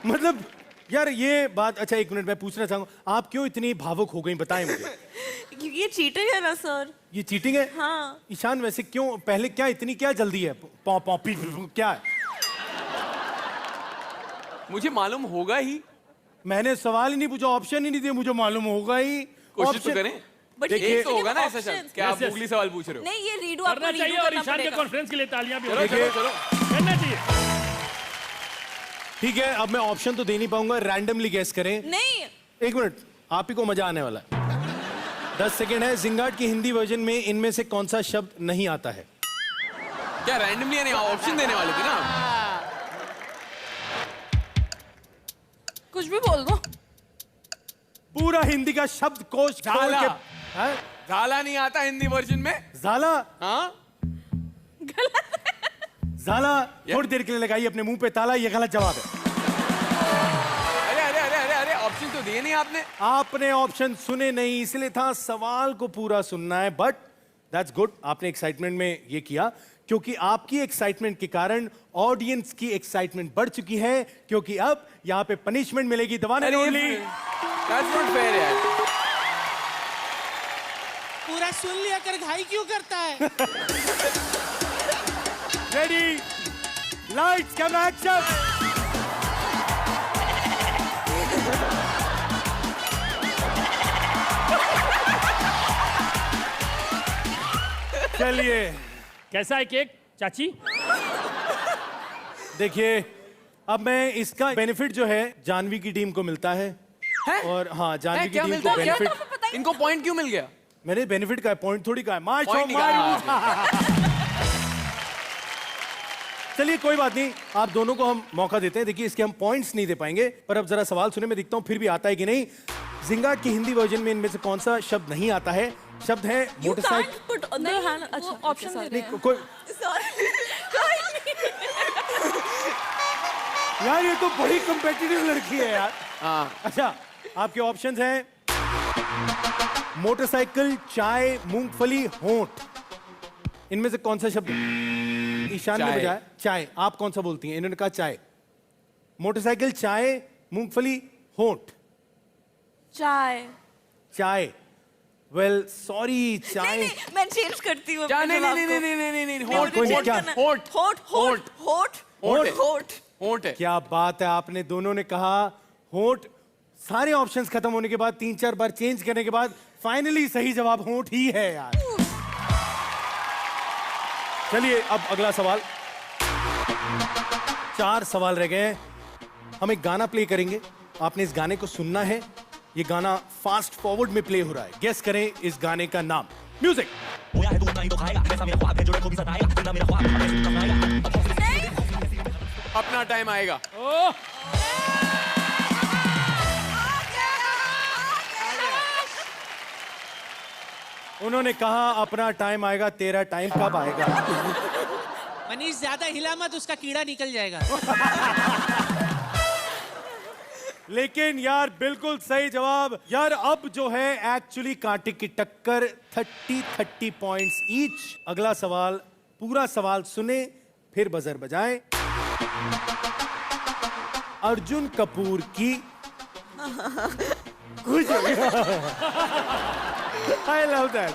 D: मतलब यार ये बात, अच्छा एक मिनट मैं पूछना चाहूंगा, आप क्यों इतनी भावुक हो गई, बताएं मुझे।
A: क्योंकि ये चीटिंग है ना सर।
D: ये चीटिंग है?
A: हाँ।
D: ईशान वैसे क्यों, पहले क्या इतनी क्या जल्दी है? पॉपी क्या है?
B: मुझे मालूम होगा ही।
D: मैंने सवाल ही नहीं पूछा, ऑप्शन ही नहीं दिए, मुझे मालूम होगा ही।
B: कोशिश तो
D: Option-
B: करें।
A: But
B: एक
A: ये
B: तो होगा ना ऐसा
A: options-
B: शब्द। क्या आप
E: Yes, yes.
B: गूगली सवाल पूछ रहे हो?
A: नहीं ये रीडू
E: करना
A: आपको
E: चाहिए
A: रीडू
E: और
A: करना
E: ईशान के
A: पड़ेगा।
E: कॉन्फ्रेंस के लिए तालियां भी
B: चलो
E: होनी
B: चलो
E: चाहिए।
B: चलो।
E: करना चाहिए।
D: ठीक है, अब मैं ऑप्शन तो दे नहीं पाऊंगा, रैंडमली गेस करें।
A: नहीं
D: एक मिनट, आप ही को मजा आने वाला है। 10 सेकेंड है। जिंगार्ड की हिंदी वर्जन में इनमें से कौन सा शब्द नहीं आता है?
B: क्या रैंडमली नहीं, ऑप्शन देने वाले थे ना।
A: कुछ भी बोल दो।
D: पूरा हिंदी का शब्द कोश खोल
B: झाला।
D: के। हैं?
B: झाला नहीं आता हिंदी वर्जन में।
D: झाला?
B: हाँ,
D: झाला थोड़ी देर के लिए लगाइए अपने मुंह पे ताला, ये गलत जवाब है।
B: अरे अरे अरे अरे अरे ऑप्शन तो दिए नहीं आपने।
D: आपने ऑप्शन सुने नहीं, इसलिए था सवाल को पूरा सुनना है। बट दैट्स गुड, आपने एक्साइटमेंट में ये किया, क्योंकि आपकी एक्साइटमेंट के कारण ऑडियंस की एक्साइटमेंट बढ़ चुकी है, क्योंकि अब यहाँ पे पनिशमेंट मिलेगी दबाने ओनली।
B: That's not fair यार।
F: पूरा सुन लिया कर घाई क्यों करता है?
D: Ready, lights camera action. चलिए
E: कैसा है केक चाची?
D: देखिए, अब मैं इसका बेनिफिट जो है जानवी की टीम को मिलता है।
B: हैं?
D: और हाँ, जानवी की
B: क्या
D: टीम
B: मिलता
D: को
B: है? क्या?
D: बेनिफिट।
B: इनको पॉइंट क्यों मिल गया?
D: मैंने बेनिफिट का है, पॉइंट थोड़ी का है। माशो
B: Point
D: मारू। चलिए कोई बात नहीं, आप दोनों को हम मौका देते हैं। देखिए इसके हम पॉइंट्स नहीं दे पाएंगे, पर अब जरा सवाल सुने, मैं देखता हूँ फिर भी आता है कि नहीं। जिंगार्ड की हिंदी वर्जन में इनमें से कौन सा शब्द नहीं आता है? शब्द है
A: You
D: motorcycle.
A: can't put the hand. अच्छा ऑप्शन दे रहे हैं।
D: कोई यार ये तो बड़ी कंपेटिटिव लड़की है यार।
B: हाँ।
D: अच्छा, आपके ऑप्शंस हैं मोटरसाइकिल, चाय, मूंगफली, होंठ। इनमें से कौन सा शब्द? ईशान ने
B: चाय।
D: बजाया चाय। आप कौन सा बोलती हैं? इन्होंने कहा चाय। मोटरसाइकिल, चाय, मूंगफली, होंठ।
A: चाय।
D: चाय। वेल सॉरी, चाय।
A: नहीं मैं चेंज करती हूँ।
B: क्या?
A: अपने
B: नहीं
A: जवाब
B: नहीं
A: को।
B: नहीं नहीं नहीं नहीं
A: नहीं,
B: होठ
A: मुझे
D: होठ,
A: change
D: क्या?
A: करना है।
B: होठ
A: होठ होठ होठ
B: होठ है।
A: होठ।
B: होठ है।
D: क्या बात है, आपने दोनों ने कहा होंठ। सारे ऑप्शंस खत्म होने के बाद, 3-4 बार चेंज करने के बाद फाइनली सही जवाब होंठ ही है यार। चलिए अब अगला सवाल। 4 सवाल रह गए हैं। हम एक गाना प्ले करेंगे, आपने इस गाने को सुनना है। ये गाना फास्ट फॉरवर्ड में प्ले हो रहा है, गेस करें इस गाने का नाम। म्यूजिक।
B: अपना टाइम आएगा।
D: उन्होंने कहा अपना टाइम आएगा, तेरा टाइम कब आएगा?
F: मनीष ज्यादा हिला मत, उसका कीड़ा निकल जाएगा।
D: लेकिन यार बिल्कुल सही जवाब। यार अब जो है एक्चुअली कांटे की टक्कर, 30 पॉइंट्स ईच। अगला सवाल, पूरा सवाल सुने फिर बजर बजाएं। अर्जुन कपूर की कुछ I love that.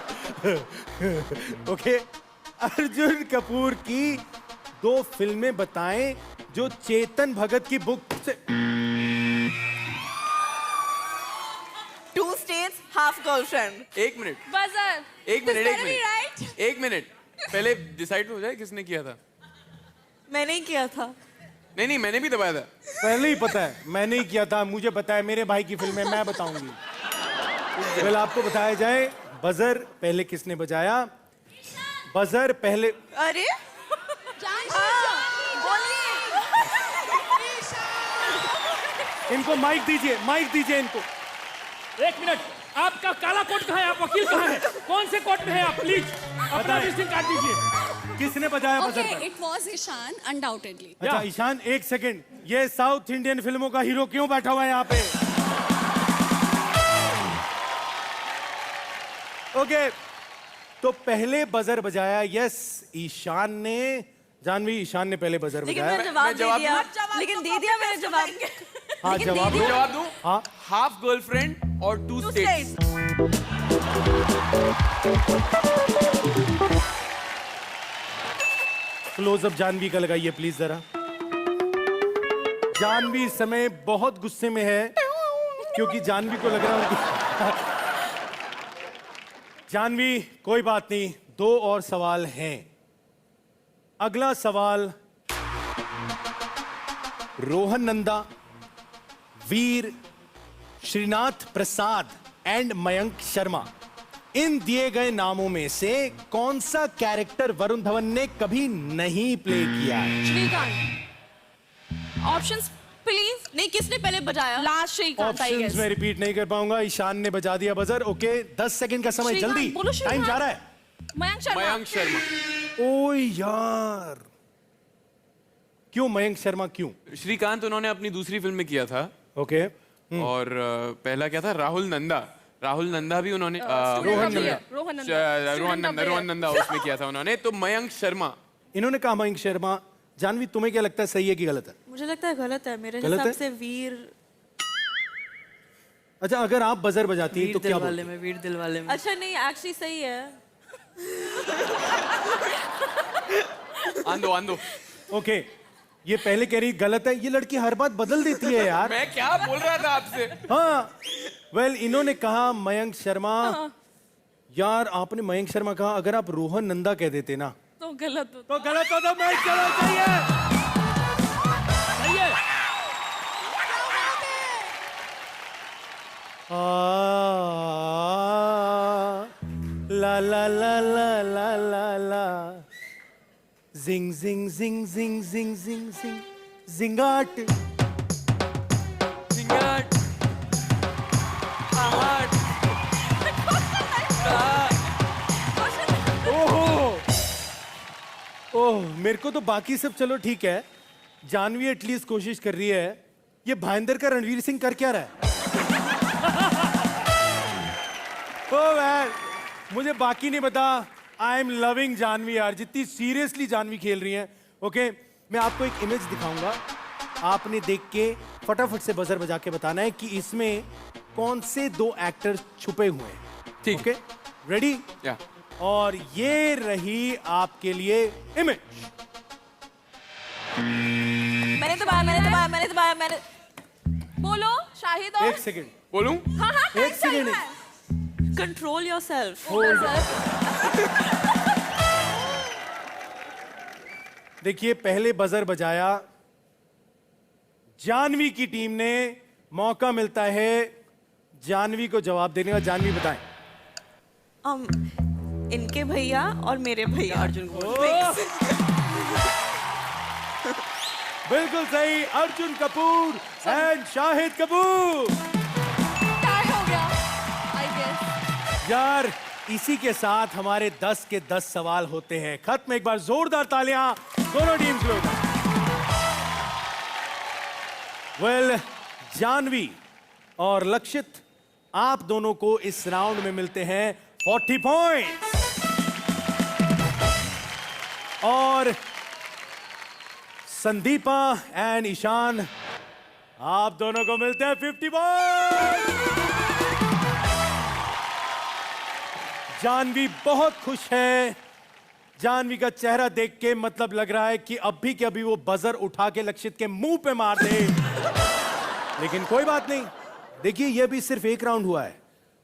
D: Okay, Arjun Kapoor की 2 फिल्में बताएं जो चेतन भगत की बुक से।
A: 2 states, half girlfriend.
B: एक मिनट,
H: बजर।
B: एक मिनट, एक
H: राइट।
B: मिनट, एक मिनट। पहले डिसाइड हो जाए किसने किया था।
A: मैंने ही किया था।
B: नहीं नहीं, मैंने भी दबाया था।
D: पहले ही पता है, मैंने ही किया था। मुझे पता है, मेरे भाई की फिल्म है, मैं बताऊंगी। पहले आपको बताया जाए, बजर पहले किसने बजाया? बजर पहले
A: अरे
D: इनको माइक दीजिए इनको।
E: एक मिनट, आपका काला कोट कहाँ है? आप वकील कहाँ है? कौन से कोट में है आप? प्लीज अपना विजिटिंग कार्ड दीजिए।
D: किसने बजाया बजर पर?
K: It was Ishaan undoubtedly.
D: अच्छा ईशान, एक सेकंड, ये साउथ इंडियन फिल्मों का हीरो क्यों बैठा हुआ है यहाँ पे? ओके, तो पहले बजर बजाया यस ईशान ने। जानवी, ईशान ने पहले बजर
A: लेकिन
D: बजाया।
A: मैंने जवाब दे
B: जवाब
A: दिया।
B: दूं?
A: लेकिन दे दिया मैंने जवाब।
D: हाँ जवाब दो।
B: जवाब दूं?
D: हाँ
B: हाफ गर्लफ्रेंड और टू स्टेट्स।
D: क्लोजअप जानवी का लगाइए प्लीज जरा। जानवी इस समय बहुत गुस्से में है क्योंकि जानवी को लग रहा है जानवी, कोई बात नहीं, 2 और सवाल हैं। अगला सवाल रोहन नंदा, वीर, श्रीनाथ प्रसाद एंड मयंक शर्मा, इन दिए गए नामों में से कौन सा कैरेक्टर वरुण धवन ने कभी नहीं प्ले किया है?
H: Shrikant, options please.
A: नहीं, किसने पहले बजाया?
H: Last Shrikant I
D: options
H: guess.
D: में रिपीट नहीं कर पाऊंगा। ईशान ने बजा दिया बजर। ओके, 10 सेकंड का समय,
H: श्रीकांत,
D: जल्दी,
H: बोलो श्रीकांत।
D: टाइम जा रहा है।
H: मयंक शर्मा।
B: मयंक शर्मा।
D: ओ यार, क्यों मयंक शर्मा क्यों?
B: श्रीकांत उन्होंने अपनी दूसरी फिल्म में किया था।
D: ओके,
B: और पहला क्या था? राहुल नंदा भी उन्होंने रोहन नंदा उसमें किया था उन्होंने। तो मयंक शर्मा।
D: इन्होंने कहा मयंक शर्मा। जानवी, तुम्हें क्या लगता है, सही है कि गलत है?
A: मुझे लगता है गलत है। मेरे
D: गलत
A: हिसाब
D: है?
A: से वीर।
D: अच्छा, अगर आप बजर बजाती तो क्या बोलते?
J: में वीर दिल वाले में।
A: अच्छा नहीं, एक्चुअली सही है।
B: आंदो।
D: ओके, ये पहले कह रही गलत है। ये लड़की हर बात बदल देती है यार।
B: मैं क्या बोल रहा था आपसे?
D: हाँ, वेल, इन्होंने कहा मयंक शर्मा। यार, आपने मयंक शर्मा कहा। अगर आप रोहन नंदा कह देते ना
A: तो गलत हो।
D: तो गलत हो। तो मैं चलो चाहिए।
E: सही है।
D: ला ला ला ला ला ला ला, जिंग जिंग जिंग जिंग जिंग जिंग जिंग, जिंगाट
B: सिंगाट।
D: ओह, मेरे को तो बाकी सब चलो ठीक है। जानवी एटलीस्ट कोशिश कर रही है। ये भाईंदर का रणवीर सिंह कर क्या रहा है? ओह मैन, मुझे बाकी नहीं पता। आई एम लविंग जानवी यार, जितनी सीरियसली जानवी खेल रही है। ओके, मैं आपको एक इमेज दिखाऊंगा। आपने देख के फटाफट से बजर बजा के बताना है कि इसमें कौन से 2 एक्टर छुपे हुए हैं।
B: ठीक।
D: Okay, ready?
B: या।
D: और ये रही आपके लिए इमेज।
A: मैंने दबाया।
H: बोलो शाहिद और
D: 1 सेकंड,
B: बोलूं?
H: हाँ हाँ
D: 1 सेकंड।
A: Control yourself.
D: देखिए, पहले बजर बजाया जानवी की टीम ने। मौका मिलता है जानवी को जवाब देने का। जानवी बताएं।
A: इनके भैया और मेरे भैया
J: अर्जुन को।
D: बिल्कुल सही, अर्जुन कपूर एंड शाहिद कपूर।
H: टाई हो गया आई गेस।
D: यार, इसी के साथ हमारे 10 के 10 सवाल होते हैं खत्म। एक बार जोरदार तालियां दोनों टीम्स के लिए। वेल, जानवी और लक्षित, आप दोनों को इस राउंड में मिलते हैं 40 पॉइंट्स और संदीपा एंड ईशान, आप दोनों को मिलते हैं 50 पॉइंट्स। जानवी बहुत खुश है। जानवी का चेहरा देख के मतलब लग रहा है कि अभी के अभी वो बजर उठा के लक्षित के मुंह पे मार दे। लेकिन कोई बात नहीं, देखिए ये भी सिर्फ एक राउंड हुआ है,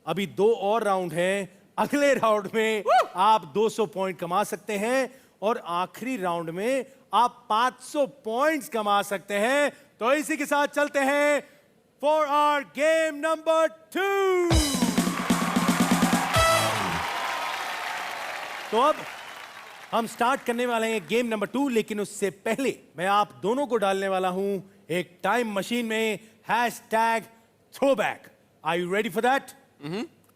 D: अभी 2 और राउंड हैं। अगले राउंड में आप 200 पॉइंट कमा सकते हैं और आखिरी राउंड में आप 500 पॉइंट्स कमा सकते हैं। तो इसी के साथ चलते हैं फॉर आवर गेम नंबर 2। तो अब हम स्टार्ट करने वाले हैं गेम नंबर 2, लेकिन उससे पहले मैं आप दोनों को डालने वाला हूं एक टाइम मशीन में #throwback। Are you ready for that?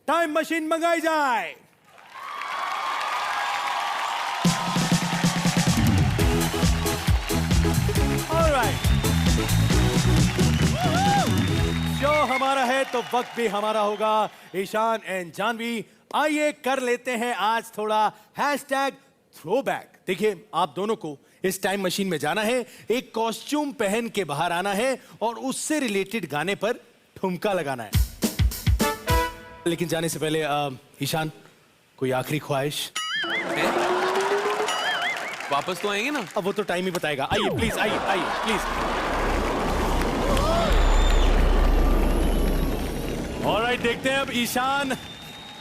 D: Time machine मंगाई जाए। ऑलराइट, शो हमारा है तो वक्त भी हमारा होगा। ईशान एंड जानवी, आइए कर लेते हैं आज थोड़ा #throwback। देखिए, आप दोनों को इस टाइम मशीन में जाना है, एक कॉस्ट्यूम पहन के बाहर आना है और उससे रिलेटेड गाने पर ठुमका लगाना है। लेकिन जाने से पहले ईशान, कोई आखिरी ख्वाहिश?
B: वापस तो आएंगे ना?
D: अब वो तो टाइम ही बताएगा। आइए प्लीज, आइए आइए प्लीज। ऑलराइट, देखते हैं अब ईशान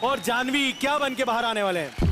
D: और जानवी क्या बन के बाहर आने वाले हैं।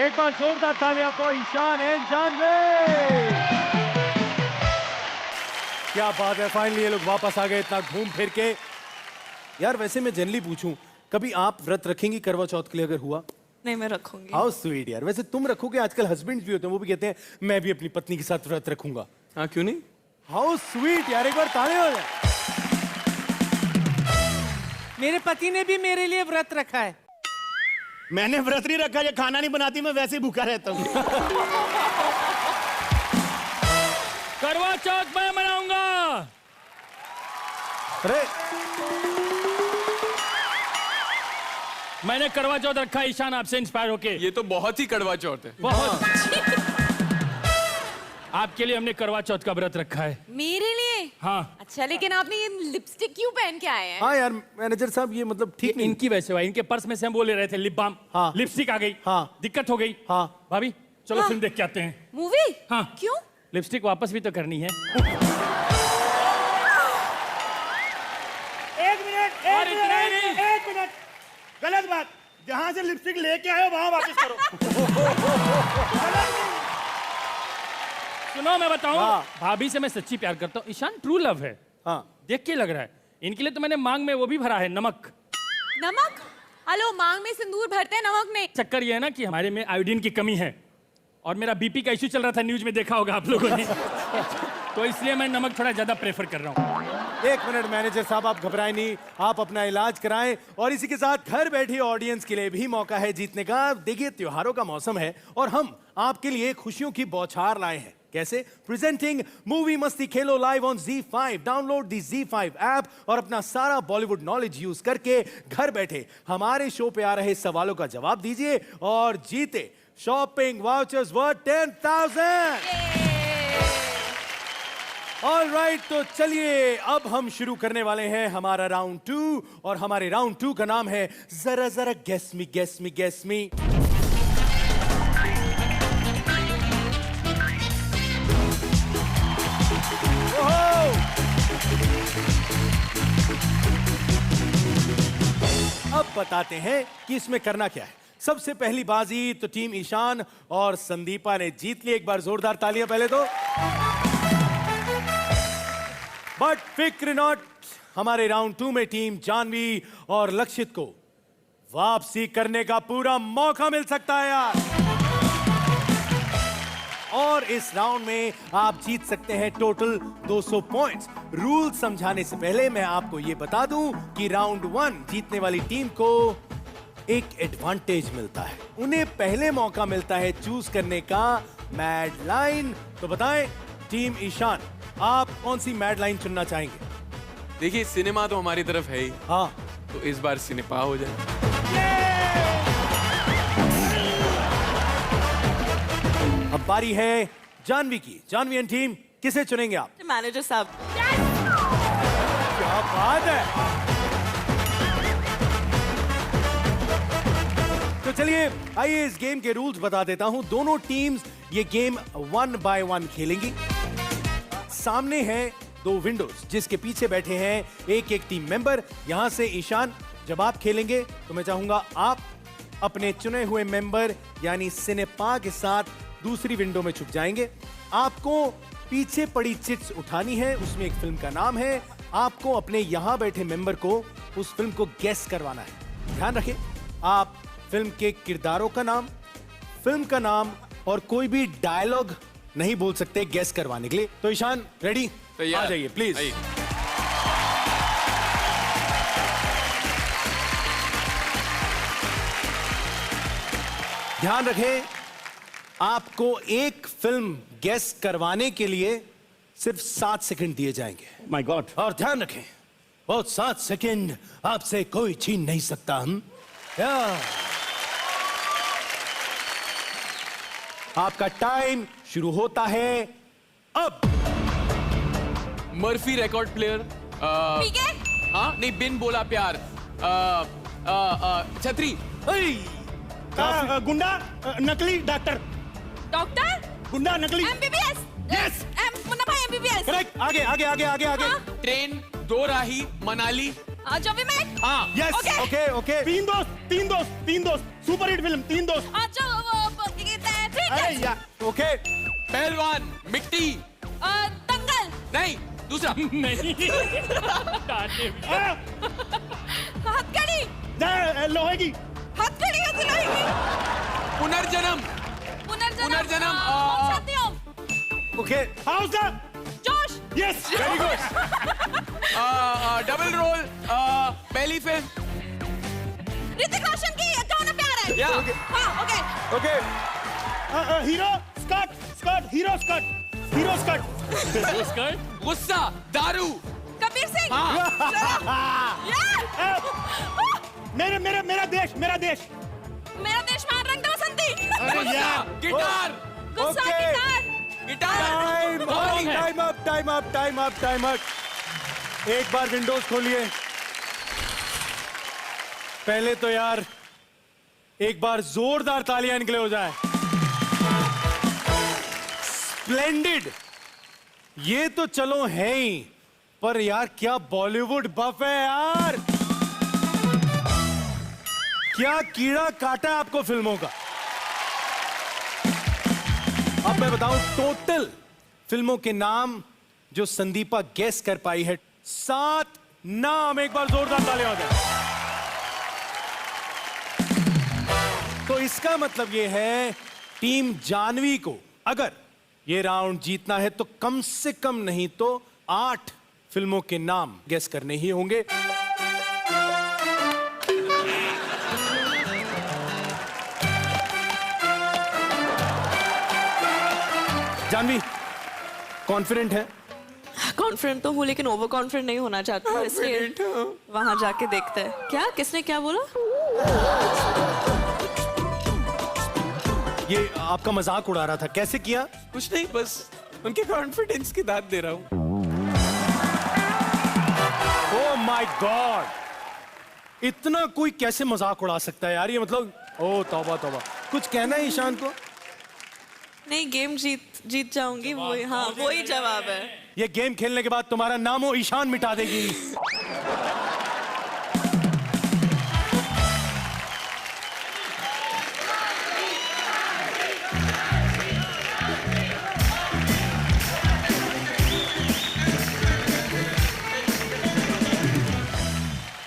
D: एक बार जोरदार तालियां फॉर ईशान एंड जानवी। क्या बात है, फाइनली ये लोग वापस आ गए इतना घूम फिर के। यार वैसे मैं जनरली पूछूं, कभी आप व्रत रखेंगी करवा चौथ के लिए अगर हुआ?
A: नहीं, मैं रखूंगी।
D: हाउ स्वीट यार। वैसे तुम रखोगे? आजकल हस्बैंड्स भी होते हैं, वो भी कहते हैं मैं भी अपनी पत्नी के साथ व्रत रखूंगा।
B: हाँ, क्यों नहीं?
D: हाउ स्वीट यार, एक बार तालियां हो जाए।
F: मेरे पति ने भी मेरे लिए व्रत रखा है।
G: मैंने व्रत नहीं रखा, ये खाना नहीं बनाती, मैं वैसे ही भूखा रहता हूँ।
E: करवा चौथ मैं मनाऊंगा।
D: अरे
E: मैंने करवा चौथ रखा है ईशान, आपसे इंस्पायर होके।
B: ये तो बहुत ही कड़वा चौथ है।
E: बहुत। आपके लिए हमने करवा चौथ का व्रत रखा है।
H: मेरे लिए?
E: हाँ।
H: अच्छा, लेकिन आपने ये लिपस्टिक क्यों पहन के आए हैं?
D: हाँ यार मैनेजर साहब, ये मतलब ठीक नहीं।
E: इनकी वजह से हुआ। इनके पर्स में से हम वो ले रहे थे लिप बाम।
D: हाँ।
E: लिपस्टिक आ गई।
D: हाँ।
E: दिक्कत हो गई।
D: हाँ।
E: भाभी चलो
H: हाँ।
E: फिल्म देख के आते हैं।
H: मूवी?
E: हाँ।
H: क्यों?
E: लिपस्टिक वापस भी तो करनी है।
G: एक मिनट, गलत बात। जहां से लिपस्टिक लेके आए हो वहां वापस करो।
E: सुनो मैं बताऊं,
D: हाँ।
E: भाभी से मैं सच्ची प्यार करता हूँ। ईशान ट्रू लव है।
D: हाँ।
E: देख के लग रहा है। इनके लिए तो मैंने मांग में वो भी भरा है, नमक।
H: नमक? हेलो, मांग में सिंदूर भरते हैं, नमक नहीं।
E: चक्कर ये है ना कि हमारे में आयोडीन की कमी है और मेरा बीपी का इश्यू चल रहा था, न्यूज में देखा होगा आप लोगों ने। तो इसलिए मैं नमक थोड़ा ज्यादा प्रेफर कर रहा हूँ।
D: एक मिनट मैनेजर साहब, आप घबराएं नहीं, आप अपना इलाज कराएं। और इसी के साथ घर बैठी ऑडियंस के लिए भी मौका है जीतने का। देखिए त्योहारों का मौसम है और हम आपके लिए खुशियों की बौछार लाए हैं। कैसे? प्रेजेंटिंग मूवी मस्ती खेलो live on ZEE5। Download the ZEE5 app और अपना सारा बॉलीवुड नॉलेज यूज करके घर बैठे हमारे शो पे आ रहे सवालों का जवाब दीजिए और जीते शॉपिंग वाउचर्स वर्थ 10,000। ऑलराइट, तो चलिए अब हम शुरू करने वाले हैं हमारा राउंड 2 और हमारे राउंड 2 का नाम है जरा जरा guess me guess me guess me. अब बताते हैं कि इसमें करना क्या है। सबसे पहली बाजी तो टीम ईशान और संदीपा ने जीत ली। एक बार जोरदार तालियां पहले तो। बट फिक्र नॉट, हमारे राउंड 2 में टीम जानवी और लक्षित को वापसी करने का पूरा मौका मिल सकता है यार। और इस राउंड में आप जीत सकते हैं टोटल 200 पॉइंट्स। रूल समझाने से पहले मैं आपको यह बता दूं कि राउंड 1 जीतने वाली टीम को एक एडवांटेज मिलता है। उन्हें पहले मौका मिलता है चूज करने का मैड लाइन। तो बताएं टीम ईशान, आप कौन सी मैड लाइन चुनना चाहेंगे?
B: देखिए सिनेमा तो हमारी तरफ है ही।
D: हाँ,
B: तो इस बार सिनेपा हो जाए।
D: अब बारी है जानवी की। जानवी एंड टीम, किसे चुनेंगे आप?
A: मैनेजर साहब।
D: क्या बात है। तो चलिए आइए इस गेम के रूल्स बता देता हूं। दोनों टीम्स ये गेम 1 बाय 1 खेलेंगी। सामने हैं 2 विंडोज जिसके पीछे बैठे हैं एक एक टीम मेंबर। यहां से ईशान, जब आप खेलेंगे तो मैं चाहूंगा आप अपने चुने हुए मेंबर यानी सिनेपा के साथ दूसरी विंडो में छुप जाएंगे। आपको पीछे पड़ी चिट्स उठानी है, उसमें एक फिल्म का नाम है। आपको अपने यहां बैठे मेंबर को उस फिल्म को गेस करवाना है। ध्यान रखें, आप फिल्म के किरदारों का नाम, फिल्म का नाम और कोई भी डायलॉग नहीं बोल सकते गेस करवाने के लिए। तो ईशान रेडी? आ जाइए प्लीज। ध्यान रखें, आपको एक फिल्म गेस करवाने के लिए सिर्फ 7 सेकंड दिए जाएंगे।
G: My God.
D: और ध्यान रखें, वो 7 सेकंड आपसे कोई छीन नहीं सकता। हम आपका टाइम शुरू होता है अब।
B: Murphy record player.
H: ठीक है।
B: हाँ नहीं, बिन बोला प्यार। छतरी।
G: गुंडा, नकली डॉक्टर।
H: डॉक्टर?
G: गुंडा, नकली।
H: MBBS।
G: Yes।
H: मुन्ना भाई MBBS।
D: करेक्ट। आगे आगे आगे आगे आगे।
B: ट्रेन, दो राही, मनाली।
H: जो भी मैं।
B: हाँ।
D: यस। Okay okay.
G: 3 दोस्त। सुपर हिट फिल्म 3 दोस्त।
H: अच्छा
G: अरे यार
D: ओके
B: पहलवान, मिट्टी,
H: दंगल,
B: नहीं दूसरा,
E: नहीं
H: हथकड़ी,
G: लोहे की,
H: हथकड़ी है लोहे की,
B: पुनर्जन्म, पुनर्जन्म,
H: ओम शांति ओम,
D: ओके
G: हाउस का,
H: Josh,
G: yes very good,
B: double role, पहली फिल्म,
H: ऋतिक रोशन की कौन प्यार है?
B: या
H: हाँ, okay,
D: okay
G: hero skirt, hero skirt,
B: गुस्सा, दारू,
H: कबीर सिंह,
B: हाँ,
G: मेरा देश,
H: मेरा देश महान रंग दे बसंती,
G: अरे यार,
B: गिटार,
H: गुस्सा
D: okay.
H: Guitar,
B: guitar,
D: time up. एक बार विंडोज खोलिए। पहले तो यार एक बार जोरदार तालियां निकले हो जाए। स्प्लेंडिड, ये तो चलो है ही, पर यार क्या बॉलीवुड बफ है यार, क्या कीड़ा काटा है आपको फिल्मों का। अब मैं बताऊं टोटल फिल्मों के नाम जो संदीपा गेस कर पाई है, 7 नाम। एक बार जोरदार तालियां हो जाए। तो इसका मतलब यह है टीम जानवी को अगर ये राउंड जीतना है तो कम से कम नहीं तो 8 फिल्मों के नाम गेस करने ही होंगे। जानवी कॉन्फिडेंट है?
A: कॉन्फिडेंट तो हूँ लेकिन ओवर कॉन्फिडेंट नहीं होना चाहता हूँ, इसलिए वहां जाके देखते हैं। क्या किसने क्या बोला?
D: ये आपका मजाक उड़ा रहा था, कैसे किया?
B: कुछ नहीं, बस उनके कॉन्फिडेंस की दाद दे रहा हूँ।
D: ओह माय गॉड, इतना कोई कैसे मजाक उड़ा सकता है यार, ये मतलब ओह तौबा तौबा। कुछ कहना है ईशान को?
A: नहीं, गेम जीत जाऊंगी, वो हाँ वही जवाब है।
D: ये गेम खेलने के बाद तुम्हारा नामो ईशान मिटा देगी।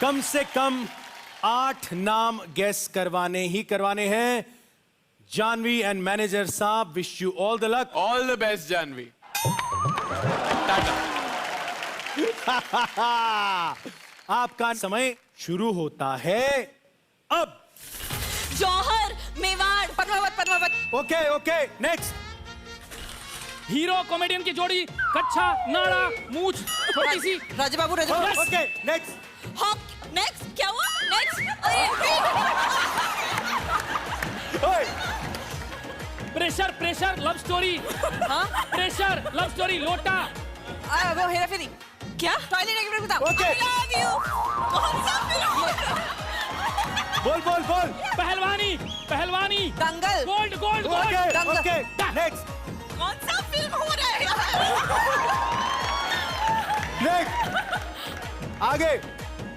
D: कम से कम 8 नाम गेस करवाने ही करवाने हैं। जानवी एंड मैनेजर साहब, wish you all the luck.
B: All the best Jahnavi. Tata.
D: आपका समय शुरू होता है अब।
H: Jauhar, Mewar, Padmaavat.
D: Okay okay next.
E: Hero comedian की जोड़ी, कच्छा, नाड़ा, मूछ, छोटी सी।
H: Rajbabu,
D: okay next.
H: हॉक, नेक्स्ट क्या हुआ? Next
E: pressure love story.
H: हाँ?
E: प्रेशर लव स्टोरी, लोटा।
H: वो हेरा फेरी। क्या? टॉयलेट एक्टिविटी बताओ।
D: Okay.
H: I love you। कौन सा फिल्म?
D: बोल।
E: पहलवानी।
H: दंगल।
E: गोल्ड।
D: Okay next.
H: कौन सा फिल्म हो रहा है यार?
D: नेक्स्ट आगे।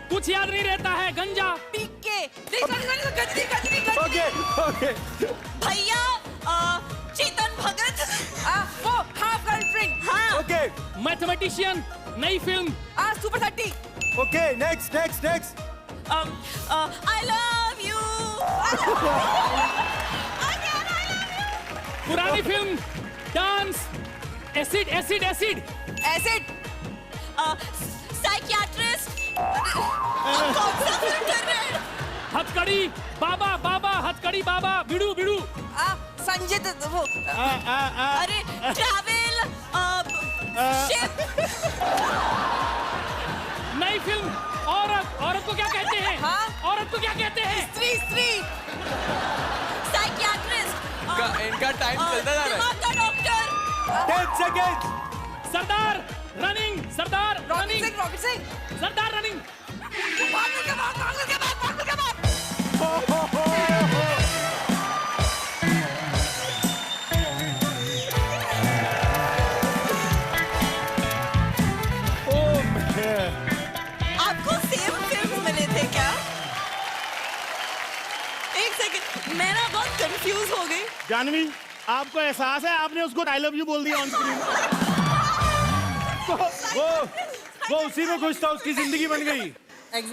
E: कुछ याद नहीं रहता है, गंजा।
H: पीके। गजनी।
D: ओके
H: भैया, चेतन भगत। वो हाफ गर्लफ्रेंड। हाँ।
D: ओके
E: मैथमेटिशियन, नई film.
H: Super 30।
D: Okay next
H: I love you।
E: पुरानी फिल्म, डांस, एसिड।
H: साइकियाट्रिस्ट। कौन सा फिल्म कर रहे हैं?
E: हथकड़ी, बाबा, हथकड़ी बाबा, बिड़ू।
H: संजित वो। अरे ट्रैवल, शिप।
E: नई फिल्म, औरत को क्या कहते हैं?
H: हाँ?
E: औरत को क्या कहते हैं?
H: स्त्री। साइकियाट्रिस्ट।
B: इनका टाइम चलता जा रहा है।
H: दिमाग का डॉक्टर।
D: 10 सेकेंड।
E: सरदार रनिंग।
H: रॉकेट सिंह।
E: सरदार रनिंग।
H: भागने के बाद। आपको सेम फिल्म मिले थे क्या?
A: एक सेकंड, मैं ना बहुत कंफ्यूज हो गई।
G: जानवी आपको एहसास है आपने उसको आई लव यू बोल दिया ऑन स्क्रीन?
D: वो उसी में खुश था, उसकी जिंदगी बन गई।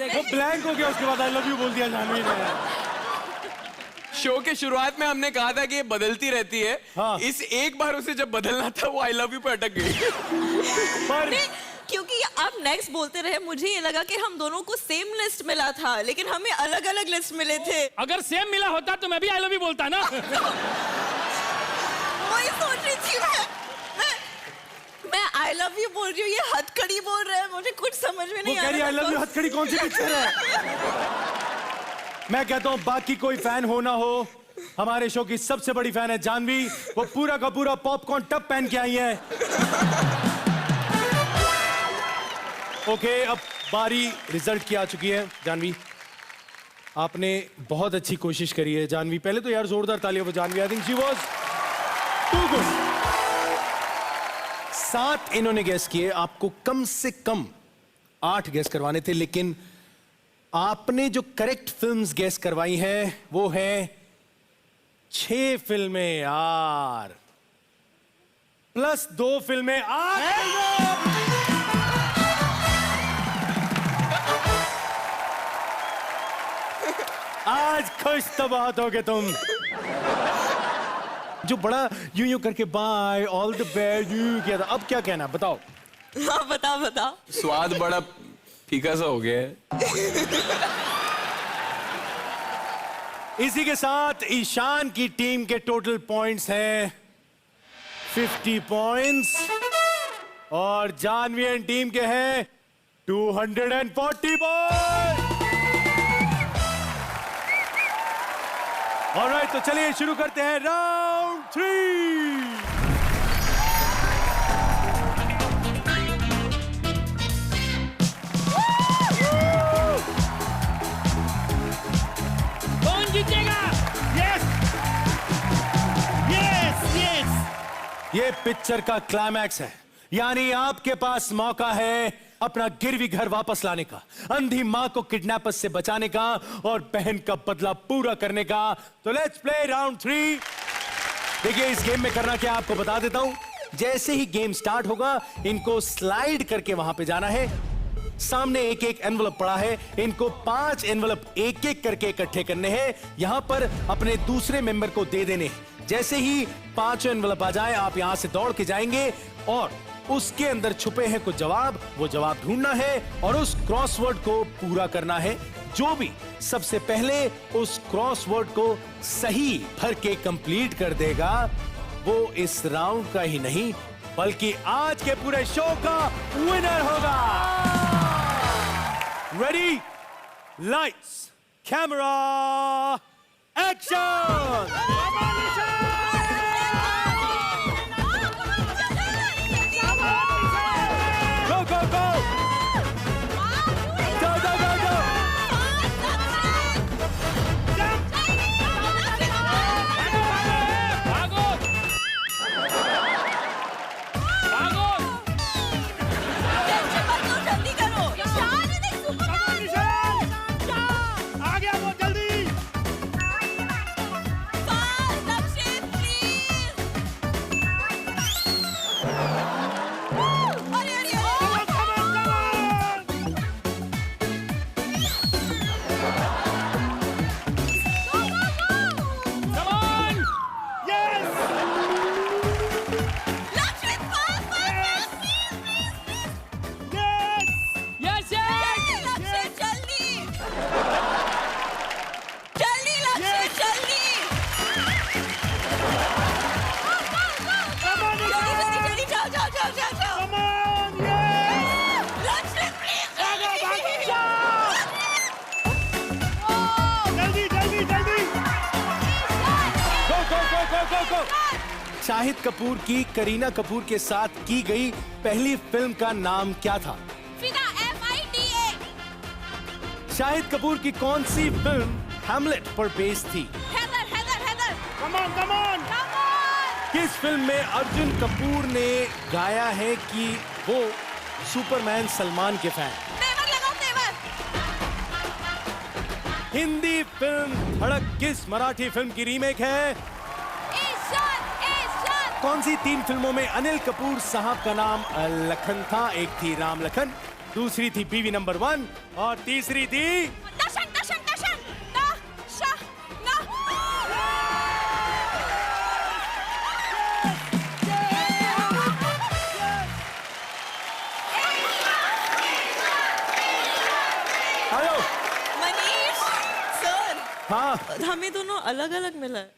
D: वो ब्लैंक हो गया, उसके बाद आई लव यू बोल दिया जानवी ने।
B: शो के शुरुआत में हमने कहा था कि ये बदलती रहती है।
D: हाँ।
B: इस एक बार उसे जब बदलना था वो आई लव यू पे अटक गई।
D: पर
A: क्योंकि आप नेक्स्ट बोलते रहे, मुझे ये लगा कि हम दोनों को सेम लिस्ट मिला था, लेकिन हमें अलग अलग लिस्ट मिले थे।
E: अगर सेम मिला होता तो मैं भी आई लव यू बोलता ना।
A: वही सोच रही थी मैं आई लव यू बोल रही हूँ, ये हथकड़ी बोल रहे हैं, मुझे कुछ समझ में नहीं आ रहा।
D: आई लव यू हथकड़ी कौन सी पिक्चर है? मैं कहता हूं बाकी कोई फैन हो ना हो, हमारे शो की सबसे बड़ी फैन है जानवी। वो पूरा का पूरा पॉपकॉर्न टब पहन के आई है। ओके, अब बारी रिजल्ट की आ चुकी है। जानवी, आपने बहुत अच्छी कोशिश करी है। जानवी, पहले तो यार जोरदार तालियां बजाओ Janhvi. I think she was too good. 7 इन्होंने गेस किए, आपको कम से कम 8 गेस करवाने थे, लेकिन आपने जो करेक्ट फिल्म्स गेस करवाई हैं वो है 6 फिल्में यार, प्लस 2 फिल्में, 8 फिल्में। आज खुश तो बहुत होगे तुम। जो बड़ा यूं करके बाय ऑल द बेस्ट यूं किया था, अब क्या कहना बताओ?
A: हाँ बता।
B: स्वाद बड़ा फीका सा हो गया है।
D: इसी के साथ ईशान की टीम के टोटल पॉइंट्स हैं 50 पॉइंट्स और जानवी एंड टीम के हैं 240 पॉइंट्स। ऑलराइट, तो चलिए शुरू करते हैं राउंड 3।
E: कौन जीतेगा?
D: ये पिक्चर का क्लाइमैक्स है, यानी आपके पास मौका है अपना गिरवी घर वापस लाने का, अंधी मां को किडनैपर्स से बचाने का और बहन का बदला पूरा करने का। तो लेट्स प्ले राउंड 3। देखिए इस गेम में करना क्या आपको बता देता हूं। जैसे ही गेम स्टार्ट होगा, इनको स्लाइड करके वहां पे जाना है। सामने एक एक एनवलप पड़ा है, इनको 5 एनवलप एक एक करके इकट्ठे करने हैं, यहां पर अपने दूसरे मेंबर को दे देने हैं। जैसे ही 5 एनवलप आ जाए, आप यहां से दौड़ के जाएंगे और उसके अंदर छुपे हैं कुछ जवाब, वो जवाब ढूंढना है और उस क्रॉसवर्ड को पूरा करना है। जो भी सबसे पहले उस क्रॉसवर्ड को सही भर के कंप्लीट कर देगा, वो इस राउंड का ही नहीं बल्कि आज के पूरे शो का विनर होगा। Ready, lights, camera, action. Go, go, go! Go, go, go, go!
E: भागो! भागो!
A: जल्दी करो।
G: आ गया वो, जल्दी।
D: शाहिद कपूर की करीना कपूर के साथ की गई पहली फिल्म का नाम क्या था?
H: फिदा, FIDA।
D: शाहिद कपूर की कौन सी फिल्म हैमलेट पर बेस्ड थी?
H: Haider.
G: Come on, come on.
D: किस फिल्म में अर्जुन कपूर ने गाया है कि वो सुपरमैन सलमान के फैन?
H: तेवर लगाओ, तेवर।
D: हिंदी फिल्म धड़क किस मराठी फिल्म की रीमेक है?
H: ईशान,
D: कौन सी 3 फिल्मों में अनिल कपूर साहब का नाम लखन था? एक थी राम लखन, दूसरी थी बीवी नंबर 1 और तीसरी थी
H: दशन दशन दशन ना शा ना
D: हेलो।
A: मनीष सर,
D: हाँ,
A: हमें दोनों अलग अलग मिला है।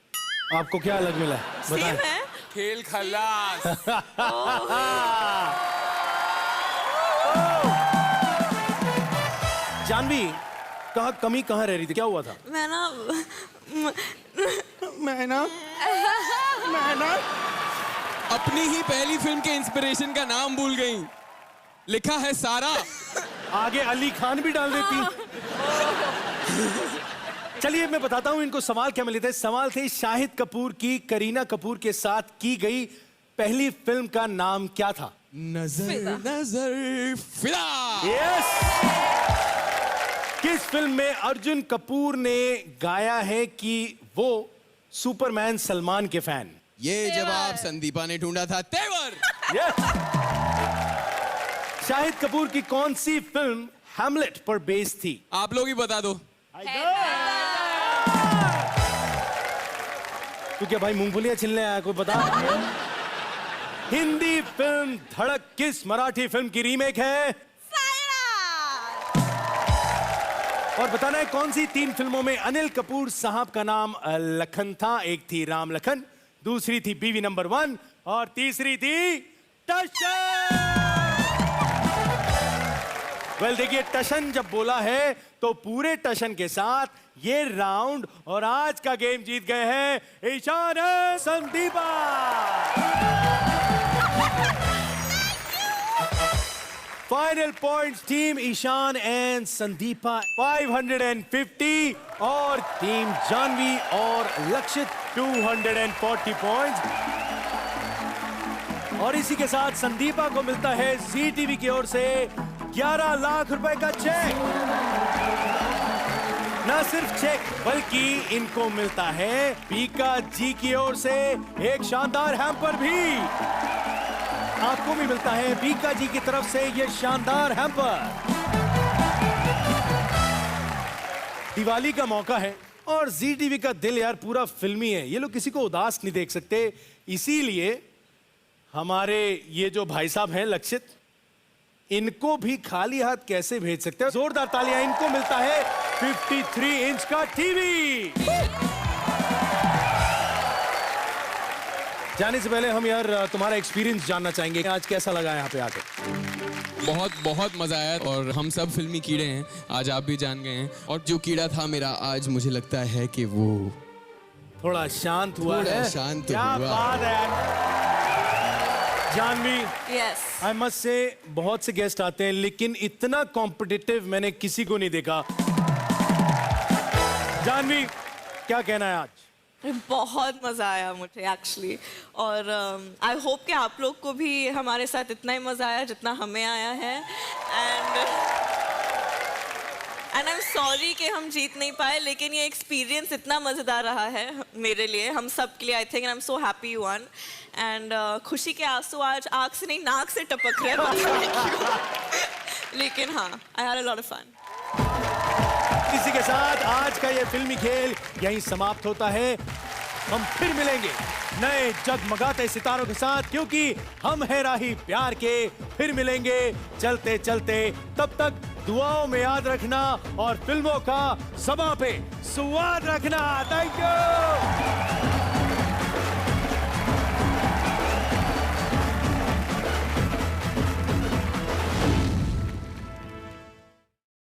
D: आपको क्या अलग मिला है?
A: सेम
D: बताएं।
A: है।
B: खेल खलास।
D: जानवी, कहाँ कमी कहाँ रह रही थी? क्या हुआ था?
A: मैं ना
G: मैं ना
B: अपनी ही पहली फिल्म के इंस्पिरेशन का नाम भूल गई। लिखा है सारा।
D: आगे अली खान भी डाल देती। चलिए मैं बताता हूं इनको सवाल क्या मिले थे। सवाल थे शाहिद कपूर की करीना कपूर के साथ की गई पहली फिल्म का नाम क्या था?
B: नजर नजर फिदा।
D: यस। किस फिल्म में अर्जुन कपूर ने गाया है कि वो सुपरमैन सलमान के फैन?
B: ये जवाब संदीपा ने ढूंढा था। तेवर।
D: यस। शाहिद कपूर की कौन सी फिल्म हैमलेट पर बेस्ड थी?
B: आप लोग ही बता दो।
D: तू क्या भाई मूंगफलियां छिलने आया? कोई बता। हिंदी फिल्म धड़क किस मराठी फिल्म की रीमेक है? और बताना है कौन सी 3 फिल्मों में अनिल कपूर साहब का नाम लखन था? एक थी राम लखन, दूसरी थी बीवी नंबर 1 और तीसरी थी टशन। वेल देखिए, टशन जब बोला है तो पूरे टशन के साथ ये राउंड और आज का गेम जीत गए हैं ईशान और Sandeepa. Final points team Ishaan and Sandeepa 550 और टीम जानवी और लक्षित 240 पॉइंट्स। और इसी के साथ संदीपा को मिलता है जी टीवी की ओर से 11 लाख रुपए का चेक। ना सिर्फ चेक बल्कि इनको मिलता है बीका जी की ओर से एक शानदार हैम्पर भी। आपको भी मिलता है बीका जी की तरफ से ये शानदार हैम्पर। दिवाली का मौका है और जी टीवी का दिल यार पूरा फिल्मी है। ये लोग किसी को उदास नहीं देख सकते, इसीलिए हमारे ये जो भाई साहब हैं लक्षित, इनको भी खाली हाथ कैसे भेज सकते हैं? जोरदार तालियां। इनको मिलता है 53 इंच का टीवी। जाने से पहले हम यार तुम्हारा एक्सपीरियंस जानना चाहेंगे, आज कैसा लगा यहाँ पे आके?
B: बहुत बहुत मजा आया और हम सब फिल्मी कीड़े हैं, आज आप भी जान गए हैं। और जो कीड़ा था मेरा, आज मुझे लगता है कि वो
D: थोड़ा शांत हुआ
B: थोड़ा
D: है।
B: शांत
D: क्या
B: हुआ।
D: बात है Janvi.
A: Yes.
D: I must say बहुत से गेस्ट आते हैं लेकिन इतना कॉम्पिटिटिव मैंने किसी को नहीं देखा। जानवी क्या कहना है आज?
A: बहुत मज़ा आया मुझे एक्चुअली, और आई होप कि आप लोग को भी हमारे साथ इतना ही मज़ा आया जितना हमें आया है। एंड आई एम सॉरी कि हम जीत नहीं पाए, लेकिन ये एक्सपीरियंस इतना मज़ेदार रहा है मेरे लिए, हम सब के लिए। I think I am so happy you one. And खुशी के आंसू आज आँख से नहीं नाक से टपक रहे हैं, पता नहीं क्यों। लेकिन हाँ, I had a lot of fun.
D: इसी के साथ आज का ये फिल्मी खेल यहीं समाप्त होता है। हम फिर मिलेंगे नए जगमगाते सितारों के साथ, क्योंकि हम हैं राही प्यार के। फिर मिलेंगे चलते चलते, तब तक दुआओं में याद रखना और फिल्मों का ज़बां पे स्वाद रखना। Thank you.